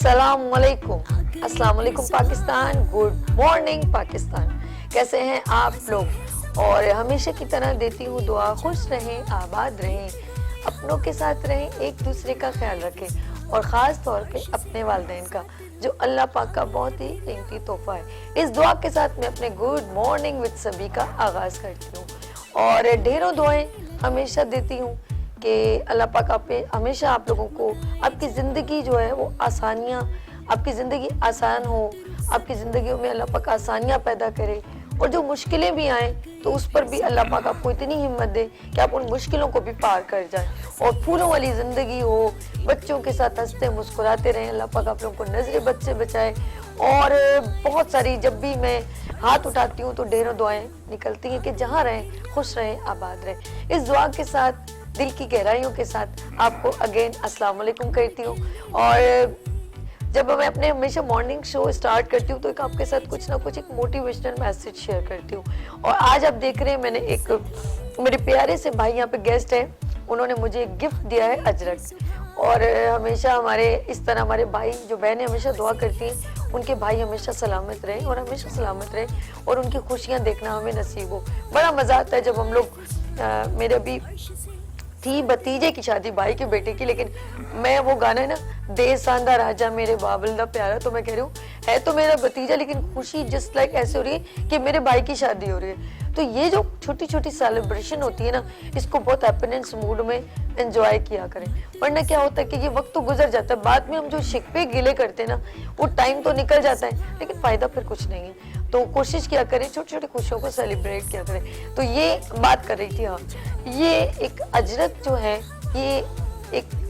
अस्सलाम वालेकुम Pakistan, good morning Pakistan. कैसे हैं आप लोग? और हमेशा की तरह देती हूँ दुआ, खुश रहें, आबाद रहें, अपनों के साथ रहें, एक दूसरे का ख्याल रखें और ख़ास तौर पे अपने वालिदैन का, जो अल्लाह पाक का बहुत ही कीमती तोहफा है। इस दुआ के साथ मैं अपने गुड मॉर्निंग विद सभी का आगाज़ करती हूँ और ढेरों दुआएं हमेशा देती हूँ कि अल्लाह पाक आप पे हमेशा आप लोगों को आपकी ज़िंदगी जो है वो आसानियाँ, आपकी ज़िंदगी आसान हो, आपकी ज़िंदगी में अल्लाह पाक आसानियाँ पैदा करे और जो मुश्किलें भी आएँ तो उस पर भी अल्लाह पाक आपको इतनी हिम्मत दे कि आप उन मुश्किलों को भी पार कर जाएं और फूलों वाली ज़िंदगी हो, बच्चों के साथ हंसते मुस्कुराते रहें। अल्लाह पाक आप लोगों को नजरे बद से बचाए। और बहुत सारी जब भी मैं हाथ उठाती हूँ तो ढेरों दुआएं निकलती हैं कि जहाँ रहें खुश रहें, आबाद रहें। इस दुआ के साथ दिल की गहराइयों के साथ आपको अगेन अस्सलाम वालेकुम कहती हूँ। और जब मैं अपने हमेशा मॉर्निंग शो स्टार्ट करती हूँ तो एक आपके साथ कुछ ना कुछ एक मोटिवेशनल मैसेज शेयर करती हूँ। और आज आप देख रहे हैं मैंने एक मेरे प्यारे से भाई यहाँ पे गेस्ट हैं, उन्होंने मुझे एक गिफ्ट दिया है अजरक। और हमेशा हमारे इस तरह हमारे भाई जो बहनें हमेशा दुआ करती हैं उनके भाई हमेशा सलामत रहें और हमेशा सलामत रहें और उनकी खुशियाँ देखना हमें नसीब हो। बड़ा मज़ा आता है जब हम लोग मेरे अभी थी भतीजे की शादी भाई के बेटे की, लेकिन मैं वो गाना है ना, दे सांदा राजा मेरे बाबल दा प्यारा, तो मैं कह रही हूँ है तो मेरा भतीजा लेकिन खुशी जस्ट लाइक ऐसे हो रही है कि मेरे भाई की शादी हो रही है। तो ये जो छोटी छोटी सेलिब्रेशन होती है ना, इसको बहुत हैप्पीनेस मूड में एंजॉय किया करें, वरना क्या होता है कि ये वक्त तो गुजर जाता है, बाद में हम जो शिकवे गिले करते हैं ना वो टाइम तो निकल जाता है लेकिन फायदा फिर कुछ नहीं है। तो कोशिश किया करें, छोटी छोटी खुशियों को सेलिब्रेट किया करें। तो ये बात कर रही थी हाँ, ये एक अजरक जो है ये एक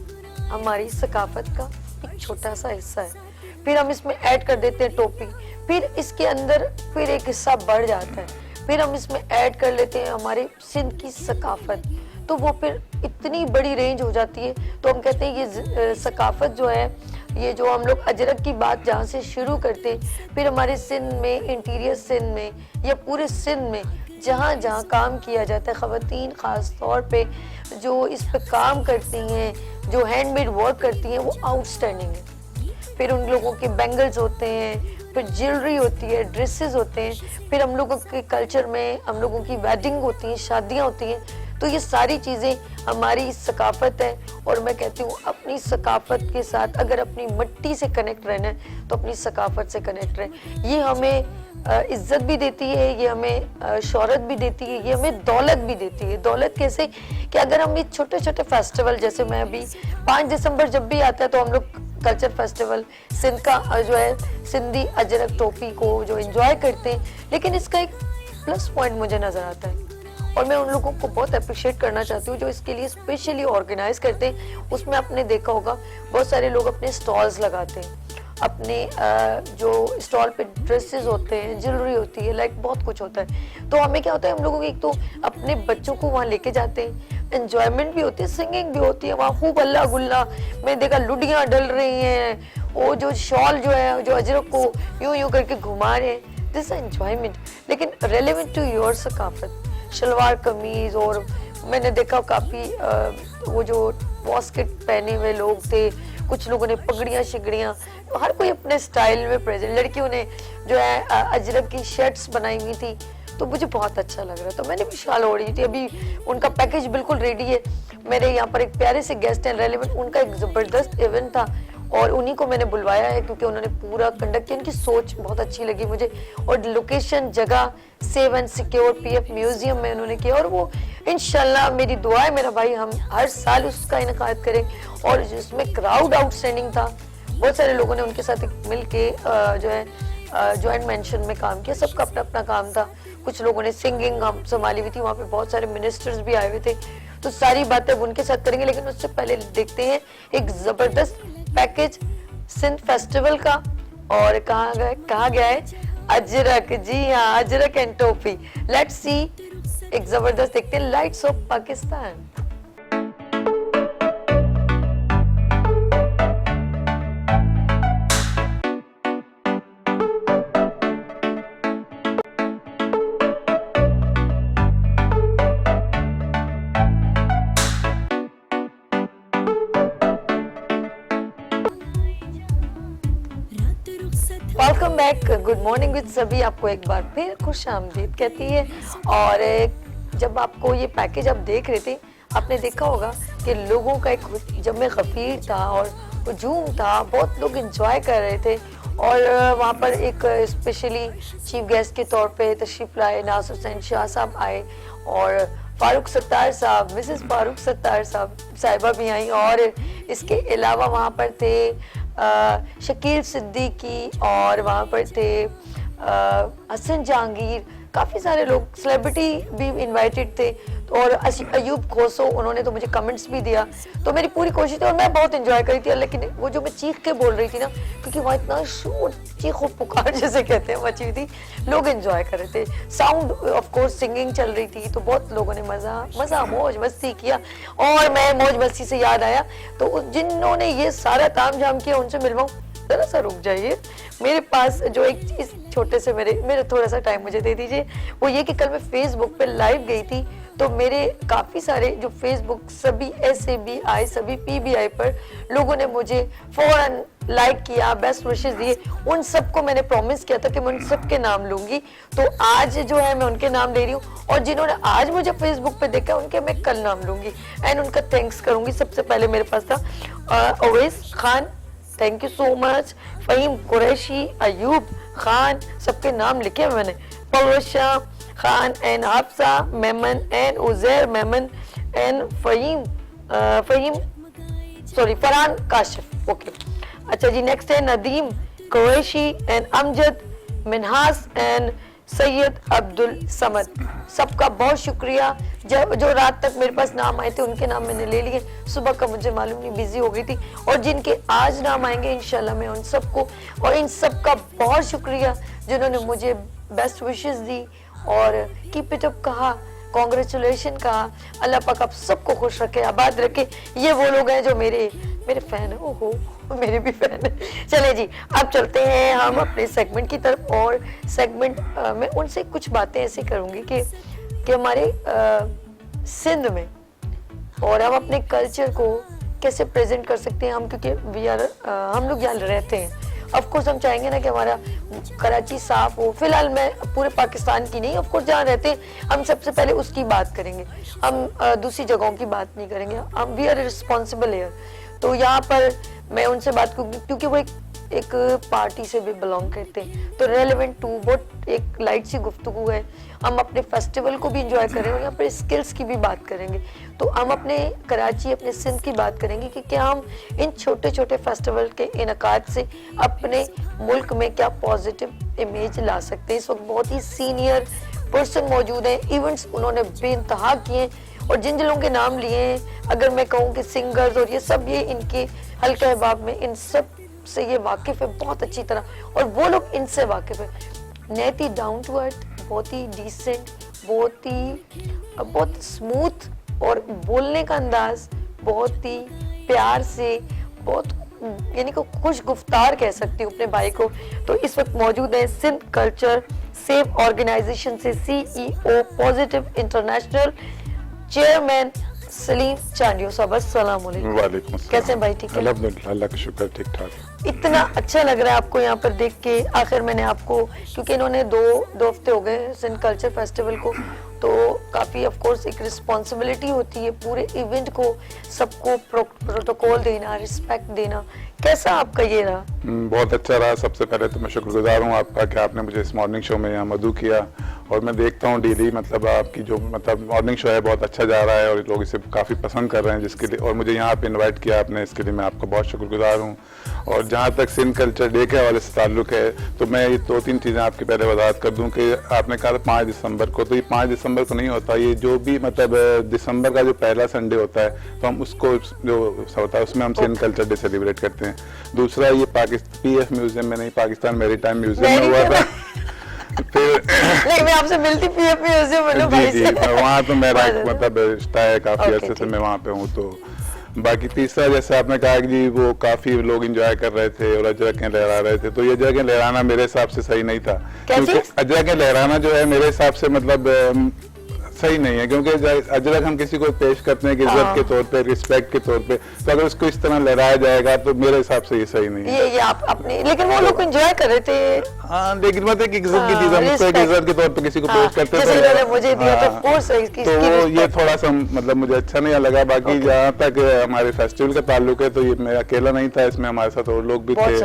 हमारी सकाफत का एक छोटा सा हिस्सा है। फिर हम इसमें ऐड कर देते हैं टोपी, फिर इसके अंदर फिर एक हिस्सा बढ़ जाता है, फिर हम इसमें ऐड कर लेते हैं हमारे सिंध की सकाफत, तो वो फिर इतनी बड़ी रेंज हो जाती है। तो हम कहते हैं ये सकाफत जो है, ये जो हम लोग अजरक की बात जहाँ से शुरू करते हैं, फिर हमारे सिंध में, इंटीरियर सिंध में या पूरे सिंध में जहाँ जहाँ काम किया जाता है, ख़वातीन ख़ास तौर पे जो इस पे काम करती हैं, जो हैंडमेड वर्क करती हैं, वो आउटस्टैंडिंग है। फिर उन लोगों के बैंगल्स होते हैं, फिर ज्वेलरी होती है, ड्रेसेस होते हैं, फिर हम लोगों के कल्चर में हम लोगों की वेडिंग होती है, शादियाँ होती हैं। तो ये सारी चीज़ें हमारी सकाफत है और मैं कहती हूँ अपनी सकाफत के साथ अगर अपनी मिट्टी से कनेक्ट रहना है तो अपनी सकाफत से कनेक्ट रहें। ये हमें इज्जत भी देती है, ये हमें शोहरत भी देती है, ये हमें दौलत भी देती है। दौलत कैसे कि अगर हम ये छोटे छोटे फेस्टिवल, जैसे मैं अभी 5 दिसंबर जब भी आता है तो हम लोग कल्चर फेस्टिवल सिंध का जो है सिंधी अजरक टोपी को जो एंजॉय करते हैं, लेकिन इसका एक प्लस पॉइंट मुझे नज़र आता है और मैं उन लोगों को बहुत अप्रिशिएट करना चाहती हूँ जो इसके लिए स्पेशली ऑर्गेनाइज करते हैं। उसमें आपने देखा होगा बहुत सारे लोग अपने स्टॉल्स लगाते हैं, अपने जो स्टॉल पे ड्रेसेस होते हैं, ज्वेलरी होती है, लाइक बहुत कुछ होता है। तो हमें क्या होता है, हम लोगों को एक तो अपने बच्चों को वहाँ लेके जाते हैं, एंजॉयमेंट भी होती है, सिंगिंग भी होती है, वहाँ खूब अल्लाह गुल्ला, मैं देखा लुडियाँ डल रही हैं, वो जो शॉल जो है जो अजरक को यूं यूं करके घुमा रहे हैं, दिस एंजॉयमेंट, लेकिन रेलेवेंट टू योर सकाफत। शलवार कमीज, और मैंने देखा काफ़ी वो जो वॉस्केट पहने हुए लोग थे, कुछ लोगों ने पगड़ियाँ शिगड़ियाँ, हर कोई अपने स्टाइल में प्रेजेंट। लड़कियों ने जो है अजरक की शर्ट्स बनाई हुई थी, तो मुझे बहुत अच्छा लग रहा था, मैंने भी शाल ओढ़ी थी। अभी उनका पैकेज बिल्कुल रेडी है। मेरे यहाँ पर एक प्यारे से गेस्ट हैं रेलेवेंट, उनका एक ज़बरदस्त इवेंट था और उन्हीं को मैंने बुलवाया है क्योंकि उन्होंने पूरा कंडक्ट किया, उनकी सोच बहुत अच्छी लगी मुझे। और लोकेशन जगह safe and secure PF museum में उन्होंने किया और वो इंशाल्लाह मेरी दुआ है मेरा भाई हम हर साल उसका इनकाद करें। और जिसमें क्राउड आउटस्टैंडिंग था, बहुत सारे लोगों ने उनके साथ मिल के जो है जॉइंट मेंशन में काम किया, सबका अपना अपना काम था। कुछ लोगों ने सिंगिंग हम संभाली हुई थी, वहाँ पे बहुत सारे मिनिस्टर्स भी आए हुए थे, तो सारी बातें उनके साथ करेंगे। लेकिन उससे पहले देखते हैं एक जबरदस्त पैकेज सिंध फेस्टिवल का, और कहा गया है अजरक, जी हाँ अजरक एंड टोपी। लेट्स सी, एक जबरदस्त देखते हैं lights off Pakistan. Welcome back, good morning with सभी। आपको एक बार फिर खुश आमदीद कहती है। और जब आपको ये पैकेज आप देख रहे थे, आपने देखा होगा कि लोगों का एक, जब मैं गफीर था और हुजूम था, बहुत लोग एंजॉय कर रहे थे। और वहाँ पर एक स्पेशली चीफ गेस्ट के तौर पे तशरीफ लाए नासिर हुसैन शाह साहब आए, और फारूक सत्तार साहब, मिसेस फारूक सत्तार साहिबा भी आई, और इसके अलावा वहाँ पर थे शकील सिद्दीकी, और वहाँ पर थे हसन जहांगीर, काफ़ी सारे लोग, सेलिब्रिटी भी इनवाइटेड थे। और अयूब खोसो, उन्होंने तो मुझे कमेंट्स भी दिया। तो मेरी पूरी कोशिश थी और मैं बहुत एंजॉय करी थी। लेकिन वो जो मैं चीख के बोल रही थी ना, क्योंकि वहाँ इतना शोर, चीखो पुकार जैसे कहते हैं, मची हुई थी, लोग एंजॉय कर रहे थे। साउंड ऑफ कोर्स सिंगिंग चल रही थी, तो बहुत लोगों ने मज़ा मौज मस्ती किया। और मैं मौज मस्ती से याद आया, तो जिन्होंने ये सारा ताम झाम किया उनसे मिलवाऊँ। जरा सा रुक जाइए, मेरे पास जो एक चीज छोटे से मेरे थोड़ा सा टाइम मुझे दे दीजिए। वो ये कि कल मैं फेसबुक पे लाइव गई थी, तो मेरे काफ़ी सारे जो फेसबुक सभी SABI सभी PBI पर लोगों ने मुझे फौरन लाइक किया, बेस्ट विशेस दिए। उन सबको मैंने प्रॉमिस किया था कि मैं उन सबके नाम लूंगी, तो आज जो है मैं उनके नाम ले रही हूँ। और जिन्होंने आज मुझे फेसबुक पे देखा, उनके मैं कल नाम लूंगी एंड उनका थैंक्स करूंगी। सबसे पहले मेरे पास था Awais Khan, thank you so much. Faheem Qureshi, Ayub Khan, सबके नाम लिखे मैंने। Palwasha Khan and Hafsa Memon and Uzair Memon and Farhan Kashif. Okay, अच्छा जी, नेक्स्ट है नदीम कुरैशी एंड अमजद मिनहास एंड सैयद अब्दुल समद। सबका बहुत शुक्रिया। जो रात तक मेरे पास नाम आए थे उनके नाम मैंने ले लिए। सुबह का मुझे मालूम नहीं, बिजी हो गई थी। और जिनके आज नाम आएंगे इंशाल्लाह मैं उन सबको, और इन सबका बहुत शुक्रिया जिन्होंने मुझे बेस्ट विशेस दी और कीप इट अप कहा, कॉन्ग्रेचुलेशन कहा। अल्लाह पाक आप सबको खुश रखे, आबाद रखे। ये वो लोग हैं जो मेरे फैन है। ओहो, मेरे भी फैन है। चले जी, अब चलते हैं हम अपने सेगमेंट की तरफ। और सेगमेंट में उनसे कुछ बातें ऐसे करूंगी कि हमारे सिंध में और हम अपने कल्चर को कैसे प्रेजेंट कर सकते हैं हम, क्योंकि हम लोग यहाँ रहते हैं। ऑफ कोर्स हम चाहेंगे ना कि हमारा कराची साफ हो। फिलहाल मैं पूरे पाकिस्तान की नहीं, ऑफ कोर्स जहाँ रहते हैं हम सबसे पहले उसकी बात करेंगे, हम दूसरी जगहों की बात नहीं करेंगे। हम वी आर रिस्पॉन्सिबल हियर। तो यहाँ पर मैं उनसे बात करूँगी क्योंकि वो एक पार्टी से भी बिलोंग करते हैं, तो रेलेवेंट टू बहुत एक लाइट सी गुफ्तगू है। हम अपने फेस्टिवल को भी इंजॉय करें और यहाँ पर स्किल्स की भी बात करेंगे। तो हम अपने कराची, अपने सिंध की बात करेंगे कि क्या हम इन छोटे छोटे फेस्टिवल के इनकाद से अपने मुल्क में क्या पॉजिटिव इमेज ला सकते हैं। इस वक्त बहुत ही सीनियर पर्सन मौजूद हैं, इवेंट्स उन्होंने बेइंतहा किए, और जिन लोगों के नाम लिए हैं, अगर मैं कहूँ कि सिंगर्स और ये सब, ये इनके हल्के अहबाब में इन सब से ये वाकिफ है बहुत अच्छी तरह, और वो लोग इनसे वाकिफ है। नेत ही डाउन टू अर्थ, बहुत ही डिसेंट, बहुत स्मूथ, और बोलने का अंदाज बहुत ही प्यार से, बहुत यानी को खुश गुफ्तार कह सकती हूँ अपने भाई को। तो इस वक्त मौजूद है सिंध कल्चर सेफ ऑर्गेनाइजेशन से CEO positive international chairman Salim Chandio साहब। अस्सलाम वालेकुम। वालेकुम अस्सलाम। कैसे हैं भाई? ठीक है, अल्हम्दुलिल्लाह, अल्लाह का शुक्र, ठीक ठाक। इतना अच्छा लग रहा है आपको यहाँ पर देख के। आखिर मैंने आपको, क्योंकि इन्होंने दो हफ्ते हो गए सिंध कल्चर फेस्टिवल को, तो काफ़ी ऑफ कोर्स एक रिस्पॉन्सिबिलिटी होती है पूरे इवेंट को, सबको प्रोटोकॉल देना, रिस्पेक्ट देना। कैसा आपका ये रहा? बहुत अच्छा रहा। सबसे पहले तो मैं शुक्रगुजार हूँ आपका कि आपने मुझे इस मॉर्निंग शो में यहाँ मदऊ किया, और मैं देखता हूँ डेली, मतलब आपकी जो मॉर्निंग शो है बहुत अच्छा जा रहा है और लोग इसे काफ़ी पसंद कर रहे हैं, जिसके लिए, और मुझे यहाँ पे इनवाइट किया आपने, इसके लिए मैं आपका बहुत शुक्रगुजार हूँ। और जहाँ तक सिंध कल्चर डे के हवाले से ताल्लुक़ है, तो मैं ये 2-3 चीज़ें आपकी पहले वजाहत कर दूँ कि आपने कहा था 5 दिसंबर को, तो ये 5 दिसंबर को नहीं होता। ये जो भी मतलब दिसंबर का जो पहला संडे होता है, तो हम उसको जो होता है उसमें हम सिंध कल्चर डे सेलिब्रेट करते हैं। दूसरा, ये PF म्यूजियम में नहीं, पाकिस्तान मैरीटाइम म्यूजियम में हुआ था। फिर नहीं, मैं आपसे मिलती PF म्यूजियम में भाई से। वहाँ तो मेरा मतलब रिश्ता है, काफी अरसे से मैं वहाँ पे हूँ। तो बाकी तीसरा, जैसे आपने कहा कि जी वो काफी लोग एंजॉय कर रहे थे और अजरकें लहरा रहे थे, तो ये अजरकें लहराना मेरे हिसाब से सही नहीं था, क्योंकि अजरकें लहराना जो है मेरे हिसाब से मतलब सही नहीं है, क्योंकि अजरक हम किसी को पेश करते हैं कि इज्जत के तौर पे, रिस्पेक्ट के तौर पे, तो अगर उसको इस तरह लहराया जाएगा तो मेरे हिसाब से ये सही नहीं है। ये आप अपने, लेकिन वो लोग एंजॉय कर रहे थे। हाँ, लेकिन मतलब कि इज्जत की चीज हम उसको एक इज्जत के तौर पे किसी को पेश करते थे, जैसे मुझे दिया तो फोर्स है तो वो ये थोड़ा सा मतलब मुझे अच्छा नहीं लगा। बाकी जहाँ तक हमारे फेस्टिवल का ताल्लुक है, तो ये मैं अकेला नहीं था, इसमें हमारे साथ और लोग भी थे।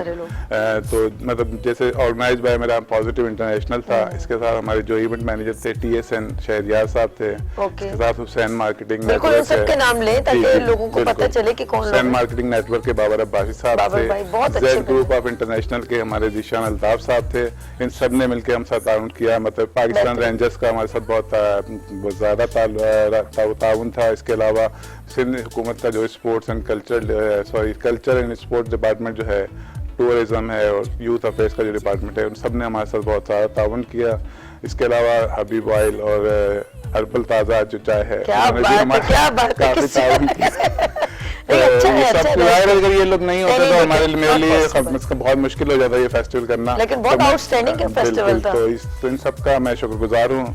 तो मतलब जैसे ऑर्गेनाइज बाय मेरा पॉजिटिव इंटरनेशनल था, इसके साथ हमारे जो इवेंट मैनेजर थे TSN शहरियार साहब थे, इसके साथ हुसैन मार्केटिंग नेटवर्क सबके नाम लें ताकि लोगों को पता चले कि कौन। हुसैन मार्केटिंग नेटवर्क के बाबर अब्बासी साहब थे, जेड ग्रुप ऑफ इंटरनेशनल के हमारे जीशान अल्ताफ साहब थे। इन सब ने मिलकर हम साथ ताउन किया। मतलब पाकिस्तान रेंजर्स का हमारे साथ बहुत ज्यादा ताउन था। इसके अलावा सिंध हुकूमत का जो sports and culture and sports department जो है, टूरिज्म है और यूथ अफेयर्स का जो डिपार्टमेंट है, उन सब ने हमारे साथ बहुत सारा ताउन किया। इसके अलावा हबीब ऑयल और हर्बल ताज़ा जो चाय है, काफी ताउन किया। अगर ये लोग नहीं होते तो हमारे मेरे लिए बहुत मुश्किल हो जाता है ये फेस्टिवल करना। लेकिन बहुत आउटस्टैंडिंग फेस्टिवल था। तो इन सब का मैं शुक्रगुजार हूँ,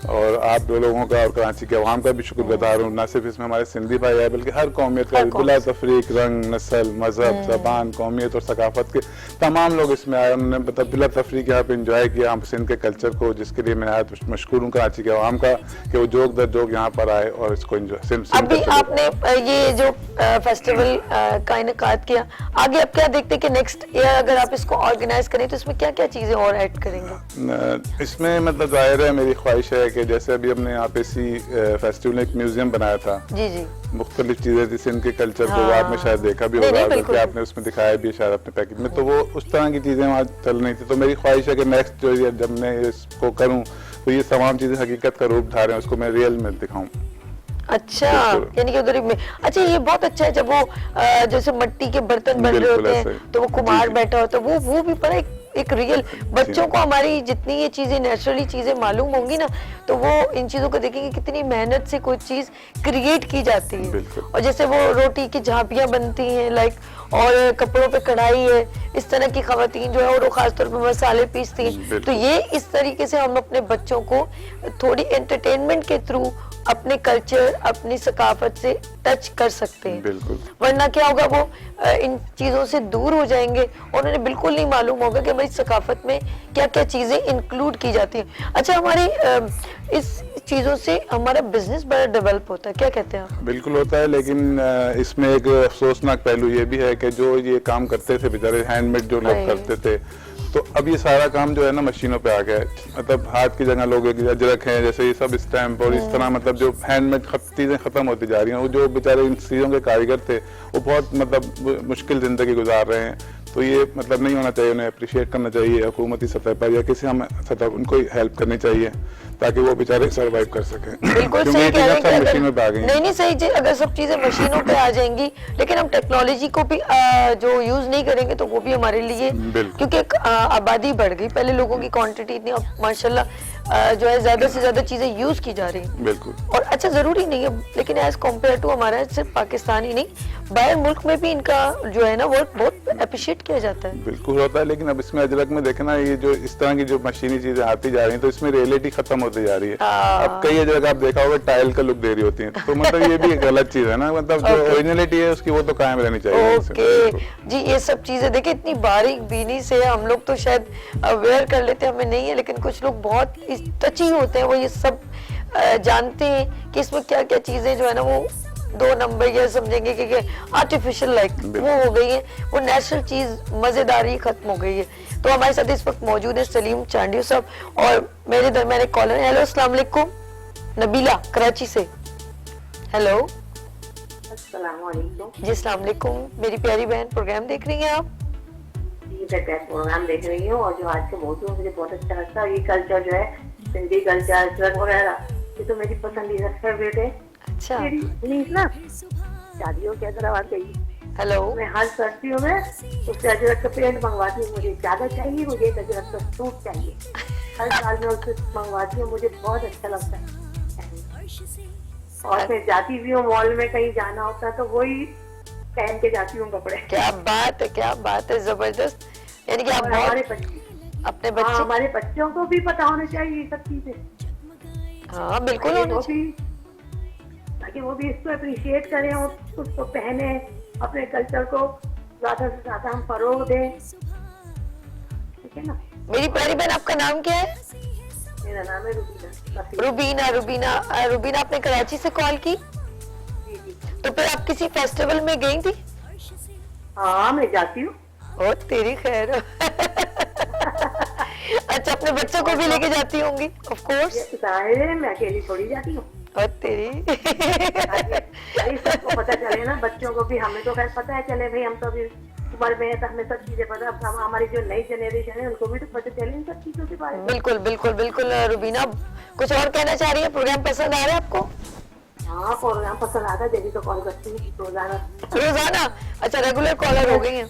और आप दो लोगों का और कराची के अवाम का भी शुक्रगुजार हूँ। न सिर्फ इसमें हमारे सिंधी भाई है, बल्कि हर कौमियत का बिला तफरीक, रंग, नस्ल, मजहब, जबान, कौमियत और सकाफत के तमाम लोग इसमें आए। उन्होंने मतलब बिला तफरीक यहाँ पे इंजॉय किया हम सिंध के कल्चर को, जिसके लिए मैं मशकूर हूँ कराची के अवाम का कि वो जोक दर जोक यहाँ पर आए और इसको इंजॉय। अभी आपने ये जो फेस्टिवल का इनेकाद किया, आगे आप क्या देखते हैं कि नेक्स्ट ईयर अगर आप इसको ऑर्गेनाइज करें तो इसमें क्या क्या चीजें और ऐड करेंगे? इसमें मतलब जाहिर है मेरी ख्वाहिश है कि जैसे अभी हमने यहाँ पे फेस्टिवल में एक म्यूजियम बनाया था, जी मुख्तलिफ चीजें थी सिंध के कल्चर को, वो आपने शायद देखा भी होगा, बल्कि आपने उसमें दिखाया भी शायद अपने पैकेज में, तो वो उस तरह की चीजें वहाँ चल रही थी। तो मेरी ख्वाहिश है कि नेक्स्ट जो जब मैं इसको करूँ तो ये तमाम चीजें हकीकत का रूप धारें, उसको मैं रियल में दिखाऊं। अच्छा, यानी कि उधर में। अच्छा, ये बहुत अच्छा है जब वो जैसे मिट्टी के बर्तन बन रहे होते हैं तो वो कुम्हार बैठा होता है, वो भी पता एक रियल बच्चों को हमारी जितनी ये चीजें नेचुरली चीजें मालूम होंगी ना, तो वो इन चीजों को देखेंगे कितनी मेहनत से कोई चीज क्रिएट की जाती है। और जैसे वो रोटी की झांपियां बनती हैं लाइक, और कपड़ों पे कढ़ाई है, इस तरह की खवातीन जो है और खासतौर पे मसाले पीसती हैं। तो ये इस तरीके से हम अपने बच्चों को थोड़ी एंटरटेनमेंट के थ्रू अपने कल्चर, अपनी सकाफत से टच कर सकते हैं। वरना क्या होगा, वो इन चीजों से दूर हो जाएंगे और उन्हें बिल्कुल नहीं मालूम होगा कि हमारी सकाफत में क्या क्या चीजें इंक्लूड की जाती हैं। अच्छा, हमारी इस चीजों से हमारा बिजनेस बड़ा डेवलप होता है, क्या कहते हैं आप? बिल्कुल होता है, लेकिन इसमें एक अफसोसनाक पहलू ये भी है कि जो ये काम करते थे बेचारे हैंडमेड जो लोग करते थे, तो अब ये सारा काम जो है ना मशीनों पे आ गया है। मतलब हाथ की जगह लोग अजरक हैं, जैसे ये सब स्टैम्प और इस तरह मतलब जो हैंडमेड चीजें खत्म होती जा रही हैं। वो जो बेचारे इन चीजों के कारीगर थे वो बहुत मतलब मुश्किल जिंदगी गुजार रहे हैं। तो ये मतलब नहीं होना चाहिए, उन्हें अप्रिशिएट करना चाहिए हुकूमती सतह पर या किसी हम सतह, उनको हेल्प करनी चाहिए ताकि वो बेचारे सर्वाइव कर सकें। बिल्कुल सही कह रहे हैं, मशीनों पे आ गई। नहीं सही जी, अगर सब चीजें मशीनों पे आ जाएंगी, लेकिन हम टेक्नोलॉजी को भी जो यूज नहीं करेंगे तो वो भी हमारे लिए, क्योंकि आबादी बढ़ गई, पहले लोगों की क्वांटिटी इतनी, अब माशाल्लाह जो है ज्यादा से ज्यादा चीजें यूज की जा रही हैं। बिल्कुल। और अच्छा, जरूरी नहीं है, लेकिन एज कम्पेयर टू हमारा सिर्फ पाकिस्तान ही नहीं, बाहर मुल्क में भी इनका जो है ना वर्क बहुत अप्रिशिएट किया जाता है। बिल्कुल होता है, लेकिन अब इसमें अजरक में देखे ना, ये जो इस तरह की जो मशीनी चीजें आती जा रही हैं तो इसमें रियलिटी खत्म होती जा रही है। अब कई अजरक आप देखा होगा टाइल का लुक दे रही होती है, तो मतलब ये भी एक गलत चीज है ना, मतलब जो ओरिजिनलिटी है उसकी वो तो कायम रहनी चाहिए। ओके जी, ये सब चीजें देखिए इतनी बारीक बीनी से हम लोग तो शायद अवेयर कर लेते हैं, हमें नहीं है, लेकिन कुछ लोग बहुत टची होते हैं, वो ये सब जानते हैं कि इसमें क्या क्या चीजें जो है ना वो 2 नंबर ये समझेंगे कि आर्टिफिशियल लाइक वो हो गई है, वो नेचुरल चीज मजेदारी खत्म हो गई है। तो हमारे साथ इस वक्त मौजूद है सलीम चांडियो साहब, और मेरे दरमियान एक कॉलर है। हेलो, अस्सलाम वालेकुम। नबीला कराची से। हेलो। अस्सलाम वालेकुम। जी अस्सलाम वालेकुम। मेरी प्यारी बहन, प्रोग्राम देख रही हैं आप? जी मैं प्रोग्राम देख रही हूँ, और जो आज के मौजूद मुझे बहुत अच्छा लगता है। ये कल्चर जो है सिंधी कल्चर वगैरह, ये तो मेरी पसंदीदा फेवरेट है। अच्छा, प्लीज ना शादियों के अंदर आवाज गई। हेलो। मैं हर सर्दियों में उससे अजरक का पेंट मंगवाती हूँ, मुझे ज्यादा चाहिए, मुझे एक अजरक का सूट चाहिए, हर साल में उससे मंगवाती हूँ, मुझे बहुत अच्छा लगता है। और मैं जाती भी हूँ मॉल में, कहीं जाना होता है तो वही पहन के जाती हूँ कपड़े। क्या बात है, क्या बात है, जबरदस्त। यानी कि आप हमारे बच्चे, अपने बच्चे, हमारे बच्चों को भी पता होना चाहिए ये सब चीजें। हाँ बिल्कुल ताकि होना वो चाहिए। भी ताकि वो भी इसको अप्रिशिएट करें और उसको पहने, अपने कल्चर को ज्यादा से ज्यादा हम फरोग दें, ठीक है ना। मेरी प्यारी बहन, आपका नाम क्या है? मेरा नाम है रुबीना। रुबीना। रुबीना रुबीना, आपने कराची से कॉल की, जी जी। तो फिर आप किसी फेस्टिवल में गई थी? हाँ मैं जाती हूँ। ओ तेरी खैर। अच्छा, अपने बच्चों को भी लेके जाती होंगी ऑफ कोर्स। जाहिर है मैं अकेली थोड़ी जाती हूँ। और तेरी। ताकि सबको पता चले ना, बच्चों को भी। हमें तो खैर पता है, चले भाई हम तो अभी उम्र में है तो हमें सब चीजें पता। अब हमारी जो नई जनरेशन है उनको भी तो पता चले इन सब चीजों के बारे में। बिल्कुल बिल्कुल बिल्कुल। रुबीना, कुछ और कहना चाह रही है? प्रोग्राम पसंद आ रहा है आपको? हाँ प्रोग्राम पसंद आता है, जब तो कॉल करती हूँ रोजाना। रोजाना? अच्छा, रेगुलर कॉलर हो गई है।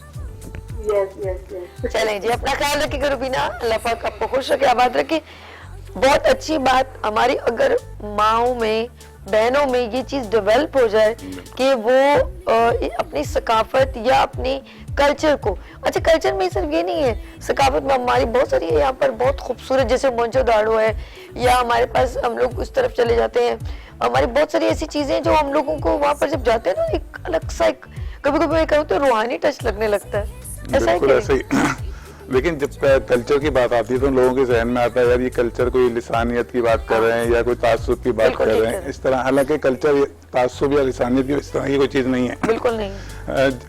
Yes yes yes. चलें जी, अपना ख्याल रखिएगा रुबीना, अल्लाह पाक आपको खुश रखे, आबाद रखे। बहुत अच्छी बात, हमारी अगर माओ में, बहनों में ये चीज डेवलप हो जाए कि वो अपनी सकाफत या अपनी कल्चर को, अच्छा कल्चर में सिर्फ ये नहीं है, सकाफत में हमारी बहुत सारी यहाँ पर बहुत खूबसूरत, जैसे मोहनजोदाड़ो है, या हमारे पास हम लोग उस तरफ चले जाते हैं, हमारी बहुत सारी ऐसी चीजें जो हम लोगों को वहाँ पर जब जाते हैं ना, एक अलग सा, एक कभी कभी कहो तो रूहानी टच लगने लगता है। ऐसा है बिल्कुल कि ऐसा ही। लेकिन जब कल्चर की बात आती है तो लोगों के जहन में आता है यार ये कल्चर कोई लिसानियत की बात कर रहे हैं या कोई तासुब की बात बिल्कुल कर ठीक रहे कह हैं, रहे इस तरह। हालांकि कल्चर तासुब या लिसानियत की इस तरह की कोई चीज़ नहीं है। बिल्कुल नहीं।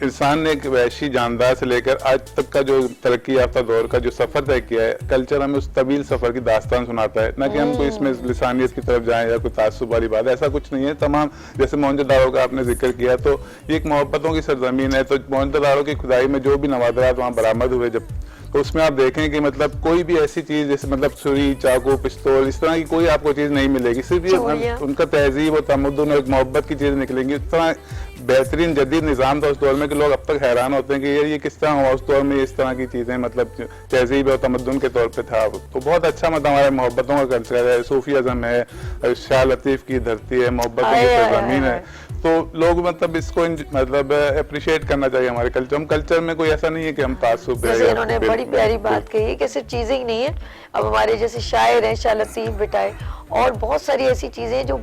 इंसान ने एक वैशी जानदार से लेकर आज तक का जो तरक्की याफ्ता दौर का जो सफर तय किया है, कल्चर हमें उस तवील सफर की दास्तान सुनाता है, ना कि हम कोई इसमें लिसानियत की तरफ जाएं या कोई तासुब वाली बात। ऐसा कुछ नहीं है। तमाम, जैसे मोहनजोदाड़ो का आपने जिक्र किया, तो ये एक मोहब्बतों की सरजमीन है। तो मोहनजोदाड़ो की खुदाई में जो भी नवादरात वहाँ बरामद हुए, जब तो उसमें आप देखें कि मतलब कोई भी ऐसी चीज जैसे मतलब छुरी, चाकू, पिस्तौल, इस तरह की कोई आपको चीज नहीं मिलेगी। सिर्फ ये उनका तहजीब और तमद्दुन और एक मोहब्बत की चीज निकलेंगी। इस तरह बेहतरीन जदीद निज़ाम था उस दौर में कि लोग अब तक हैरान होते हैं कि यार ये किस तरह हुआ उस दौर में, इस तरह की चीजें मतलब तहजीब और तमद्दुन के तौर पे था। तो बहुत अच्छा मतलब हमारे मोहब्बतों का कल्चर है, सूफी अज़म है, शाह लतीफ की धरती है, मोहब्बतों की सरज़मीन है। तो लोग मतलब इसको मतलब अप्रिशिएट करना चाहिए हमारे कल्चर। हम कल्चर में कोई ऐसा नहीं है कि हम तासुब है। जैसे इन्होंने बड़ी प्यारी बात कही कि सिर्फ चीजें ही नहीं है, अब हमारे जैसे शायर हैं शाह लतीफ बिटाए, और बहुत सारी ऐसी चीजें जो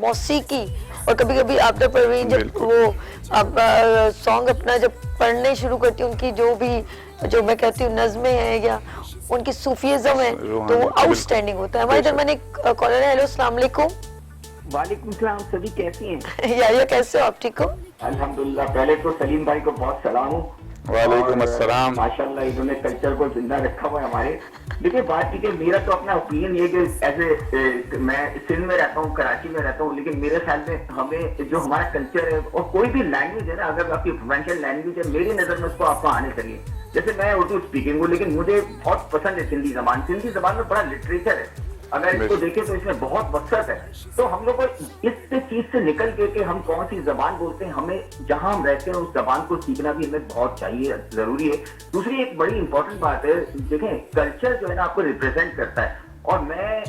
मौसीकी, और कभी कभी आपदा परवीन जब वो अब सॉन्ग अपना जब पढ़ने शुरू करती है, उनकी जो भी, जो मैं कहती हूँ नज़में हैं या उनकी सूफीज़म है, तो वो आउटस्टैंडिंग होता है। हमारे दरमियान एक कॉलर है। हेलो, अस्सलाम वालेकुम। वालेकुम सलाम। सभी कैसी हैं? या कैसे हो आप? ठीक हो? अल्हम्दुलिल्लाह। पहले तो सलीम भाई को बहुत सलाम हूँ। वालेकुम अस्सलाम। माशाल्लाह इन्होंने कल्चर को जिंदा रखा हुआ है हमारे। देखिए बात ठीक है, मेरा तो अपना ओपिनियन ये कि ऐसे मैं सिंध में रहता हूँ, कराची में रहता हूँ, लेकिन मेरे ख्याल में हमें जो हमारा कल्चर है और कोई भी लैंग्वेज है ना, अगर आपकी प्रोफेशनल लैंग्वेज है, मेरी नजर में उसको आपको आने चाहिए। जैसे मैं उर्दू स्पीकिंग हूँ, लेकिन मुझे बहुत पसंद है सिंधी जबान। सिंधी जबान में बड़ा लिटरेचर है, अगर इसको देखें तो इसमें बहुत वसत है। तो हम लोग को इस चीज से निकल के कि हम कौन सी जबान बोलते हैं, हमें जहां हम रहते हैं उस जबान को सीखना भी हमें बहुत चाहिए, जरूरी है। दूसरी एक बड़ी इंपॉर्टेंट बात है, देखें कल्चर जो है ना आपको रिप्रेजेंट करता है, और मैं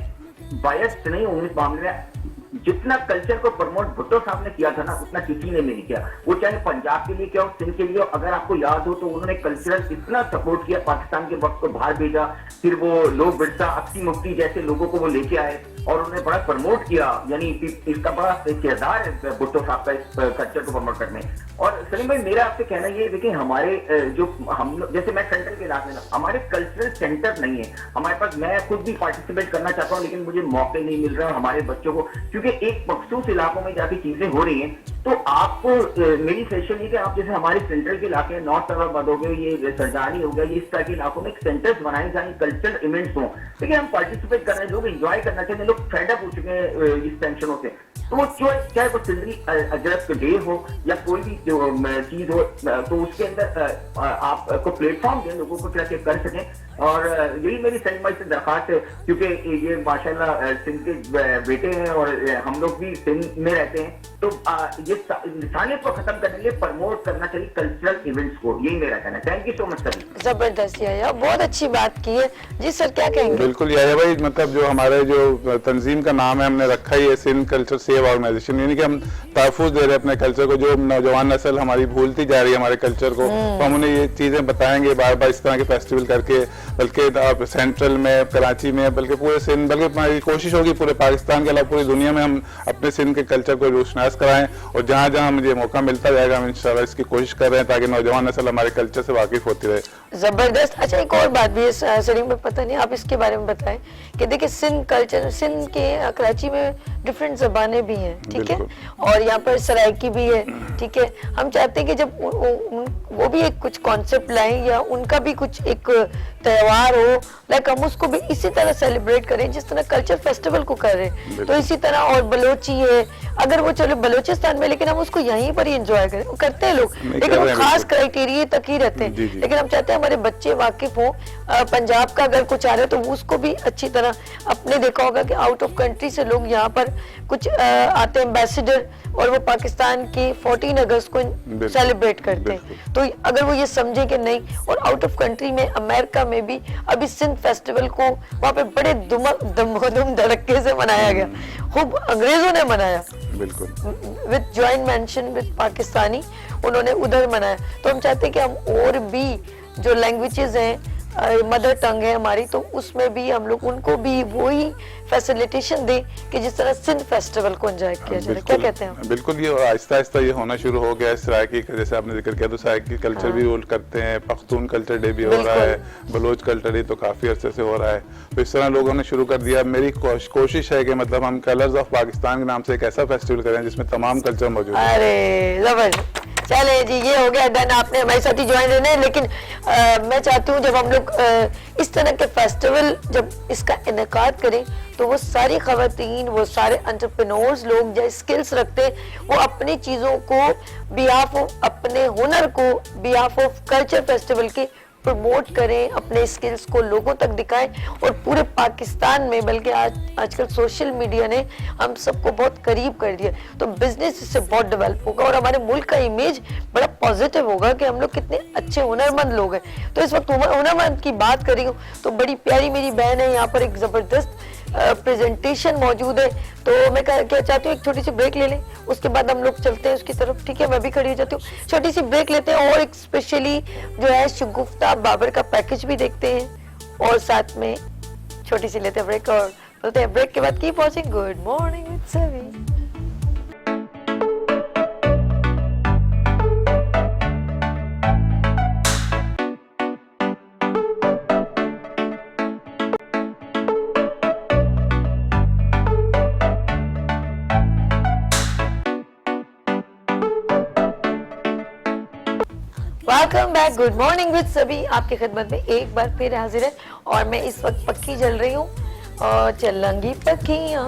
बायस्ड नहीं हूँ इस मामले में। जितना कल्चर को प्रमोट भुट्टो साहब ने किया था ना, उतना किसी ने नहीं किया। वो चाहे पंजाब के लिए क्या हो, सिंध के लिए हो। अगर आपको याद हो तो उन्होंने कल्चरल इतना सपोर्ट किया, पाकिस्तान के वक्त को बाहर भेजा, फिर वो लोग बिरसा, अक्सी मुफ्ती जैसे लोगों को वो लेके आए और उन्होंने बड़ा प्रमोट किया। यानी इसका बड़ा किरदार है भुट्टो साहब का इस कल्चर को प्रमोट करने। और सलीम भाई मेरा आपसे कहना ये, देखिए हमारे जो हम लोग, जैसे मैं सेंट्रल के इलाके में, हमारे कल्चरल सेंटर नहीं है हमारे पास। मैं खुद भी पार्टिसिपेट करना चाहता हूँ, लेकिन मुझे मौके नहीं मिल रहे हैं हमारे बच्चों को, क्योंकि एक मखसूस इलाकों में जाके चीजें हो रही हैं। तो आपको मेरी सजेशन ये कि आप जैसे हमारे सेंट्रल के इलाके, नॉर्थ अलाहाबाद हो गए, ये सरजानी हो गया, ये इस तरह के इलाकों में सेंटर्स बनाए जाए, कल्चरल इवेंट्स हों। देखिए हम पार्टिसिपेट कर रहे हैं, लोग एंजॉय करना चाहिए, लोग फेड अप हो चुके हैं इस टेंशनों से। तो वो चाहे वो सिंधी अजरक डे हो या कोई भी जो चीज हो, तो उसके अंदर आपको प्लेटफॉर्म दें, लोगों को क्या कर सकें। और यही मेरी सलीम भाई से दरखास्त है, क्योंकि ये माशाल्लाह सिंध के बेटे हैं और हम लोग भी सिंध में रहते हैं, तो ये इंसानियत को खत्म करने के लिए प्रमोट करना चाहिए कल्चरल इवेंट्स को। यही मेरा कहना है। Thank you so much sir. जबरदस्त यार, बहुत अच्छी बात की है जी सर, क्या कहेंगे? बिल्कुल यार भाई, मतलब जो हमारे जो तंजीम का नाम है हमने रखा ही है सिंध कल्चर सेव ऑर्गेनाइजेशन, यानी कि हम तहफुज दे रहे हैं अपने कल्चर को। जो नौजवान नस्ल हमारी भूलती जा रही है हमारे कल्चर को, तो हम उन्हें ये चीजें बताएंगे बार बार इस तरह के फेस्टिवल करके, बल्कि आप सेंट्रल में, कराची में, बल्कि पूरे सिंध, बल्कि हमारी कोशिश होगी पूरे पाकिस्तान के अलावा पूरी दुनिया में हम अपने सिंध के कल्चर को रोशनास कराएं, और जहाँ जहाँ मुझे मौका मिलता जाएगा हम इंशाल्लाह इसकी कोशिश कर रहे हैं ताकि नौजवान नस्ल हमारे कल्चर से वाकिफ होती रहे। जबरदस्त। अच्छा, एक और बात भी है सलीम में, पता नहीं आप इसके बारे में बताएं कि देखिए सिंध कल्चर, सिंध के कराची में डिफरेंट जबानें भी हैं, ठीक है, और यहाँ पर सराइकी भी है, ठीक है। हम चाहते हैं कि जब वो भी एक कुछ कॉन्सेप्ट लाएं या उनका भी कुछ एक त्योहार हो, लाइक हम उसको भी इसी तरह सेलिब्रेट करें जिस तरह कल्चर फेस्टिवल को कर रहे हैं, तो इसी तरह। और बलोची है, अगर वो चलो बलोचिस्तान में, लेकिन हम उसको यहीं पर ही एंजॉय करें, वो करते हैं लोग, लेकिन वो खास क्राइटेरिया तक ही रहते हैं। लेकिन हम चाहते हैं हमारे बच्चे वाकिफ हो, पंजाब का अगर कुछ आ रहा है तो उसको भी अच्छी तरह। अपने देखा होगा कि आउट ऑफ कंट्री से लोग यहाँ पर कुछ आते हैं एम्बेसडर, और वो पाकिस्तान की 14 अगस्त को सेलिब्रेट करते हैं। तो अगर वो ये समझे कि नहीं, और आउट ऑफ कंट्री में अमेरिका में भी अभी सिंध फेस्टिवल को वहाँ पे बड़े धूम धड़के से मनाया गया, खूब अंग्रेजों ने मनाया, बिल्कुल with joint mention with Pakistani, उन्होंने उधर मनाया। तो हम चाहते हैं कि हम और भी जो लैंग्वेजेस हैं, मदर टंग है हमारी, तो उसमें भी हम लोग उनको भी वही फैसिलिटेशन दें कि जिस तरह सिंध फेस्टिवल को एंजॉय किया जाए। क्या कहते हैं? बिल्कुल, ये आहिस्ता आहिस्ता ये होना शुरू हो गया है। सराइकी का जैसे आपने जिक्र किया, तो सराइकी कल्चर भी रोल करते हैं, पख्तून कल्चर डे भी हो रहा है, बलोच कल्चर डे तो काफी अरसे से हो रहा है। तो इस तरह लोगों ने शुरू कर दिया। मेरी कोशिश है कि मतलब हम कलर्स ऑफ पाकिस्तान के नाम से एक ऐसा फेस्टिवल करें जिसमें तमाम कल्चर मौजूद है। अरे जबरदस्त, चले जी, ये हो गया डन, आपने हमारे साथ ही ज्वाइन रहना है। लेकिन मैं चाहती हूँ जब हम लोग इस तरह के फेस्टिवल जब इसका इनेकाद करें, तो वो सारी खवातीन, वो सारे एंटरप्रेन्योर्स लोग जो स्किल्स रखते हैं, वो अपनी चीज़ों को बिहाफ ऑफ अपने हुनर को बिहाफ ऑफ कल्चर फेस्टिवल के प्रमोट करें, अपने स्किल्स को लोगों तक दिखाएं, और पूरे पाकिस्तान में, बल्कि आजकल सोशल मीडिया ने हम सबको बहुत करीब कर दिया, तो बिजनेस इससे बहुत डेवलप होगा और हमारे मुल्क का इमेज बड़ा पॉजिटिव होगा कि हम लोग कितने अच्छे हुनरमंद लोग हैं। तो इस वक्त हुनरमंद की बात कर रही हूँ, तो बड़ी प्यारी मेरी बहन है, यहाँ पर एक जबरदस्त प्रेजेंटेशन मौजूद है। तो मैं क्या चाहती हूँ, एक छोटी सी ब्रेक ले लें, उसके बाद हम लोग चलते हैं उसकी तरफ, ठीक है? मैं भी खड़ी हो जाती हूँ, छोटी सी ब्रेक लेते हैं, और एक स्पेशली जो है शगुफ्ता बाबर का पैकेज भी देखते हैं, और साथ में छोटी सी लेते हैं ब्रेक, और बोलते हैं ब्रेक के बाद keep watching good morning with सभी। Welcome back, good morning with सभी आपकी खिदमत में एक बार फिर हाजिर है, और मैं इस वक्त पक्की चल रही हूँ, और चलंगी पक्कियाँ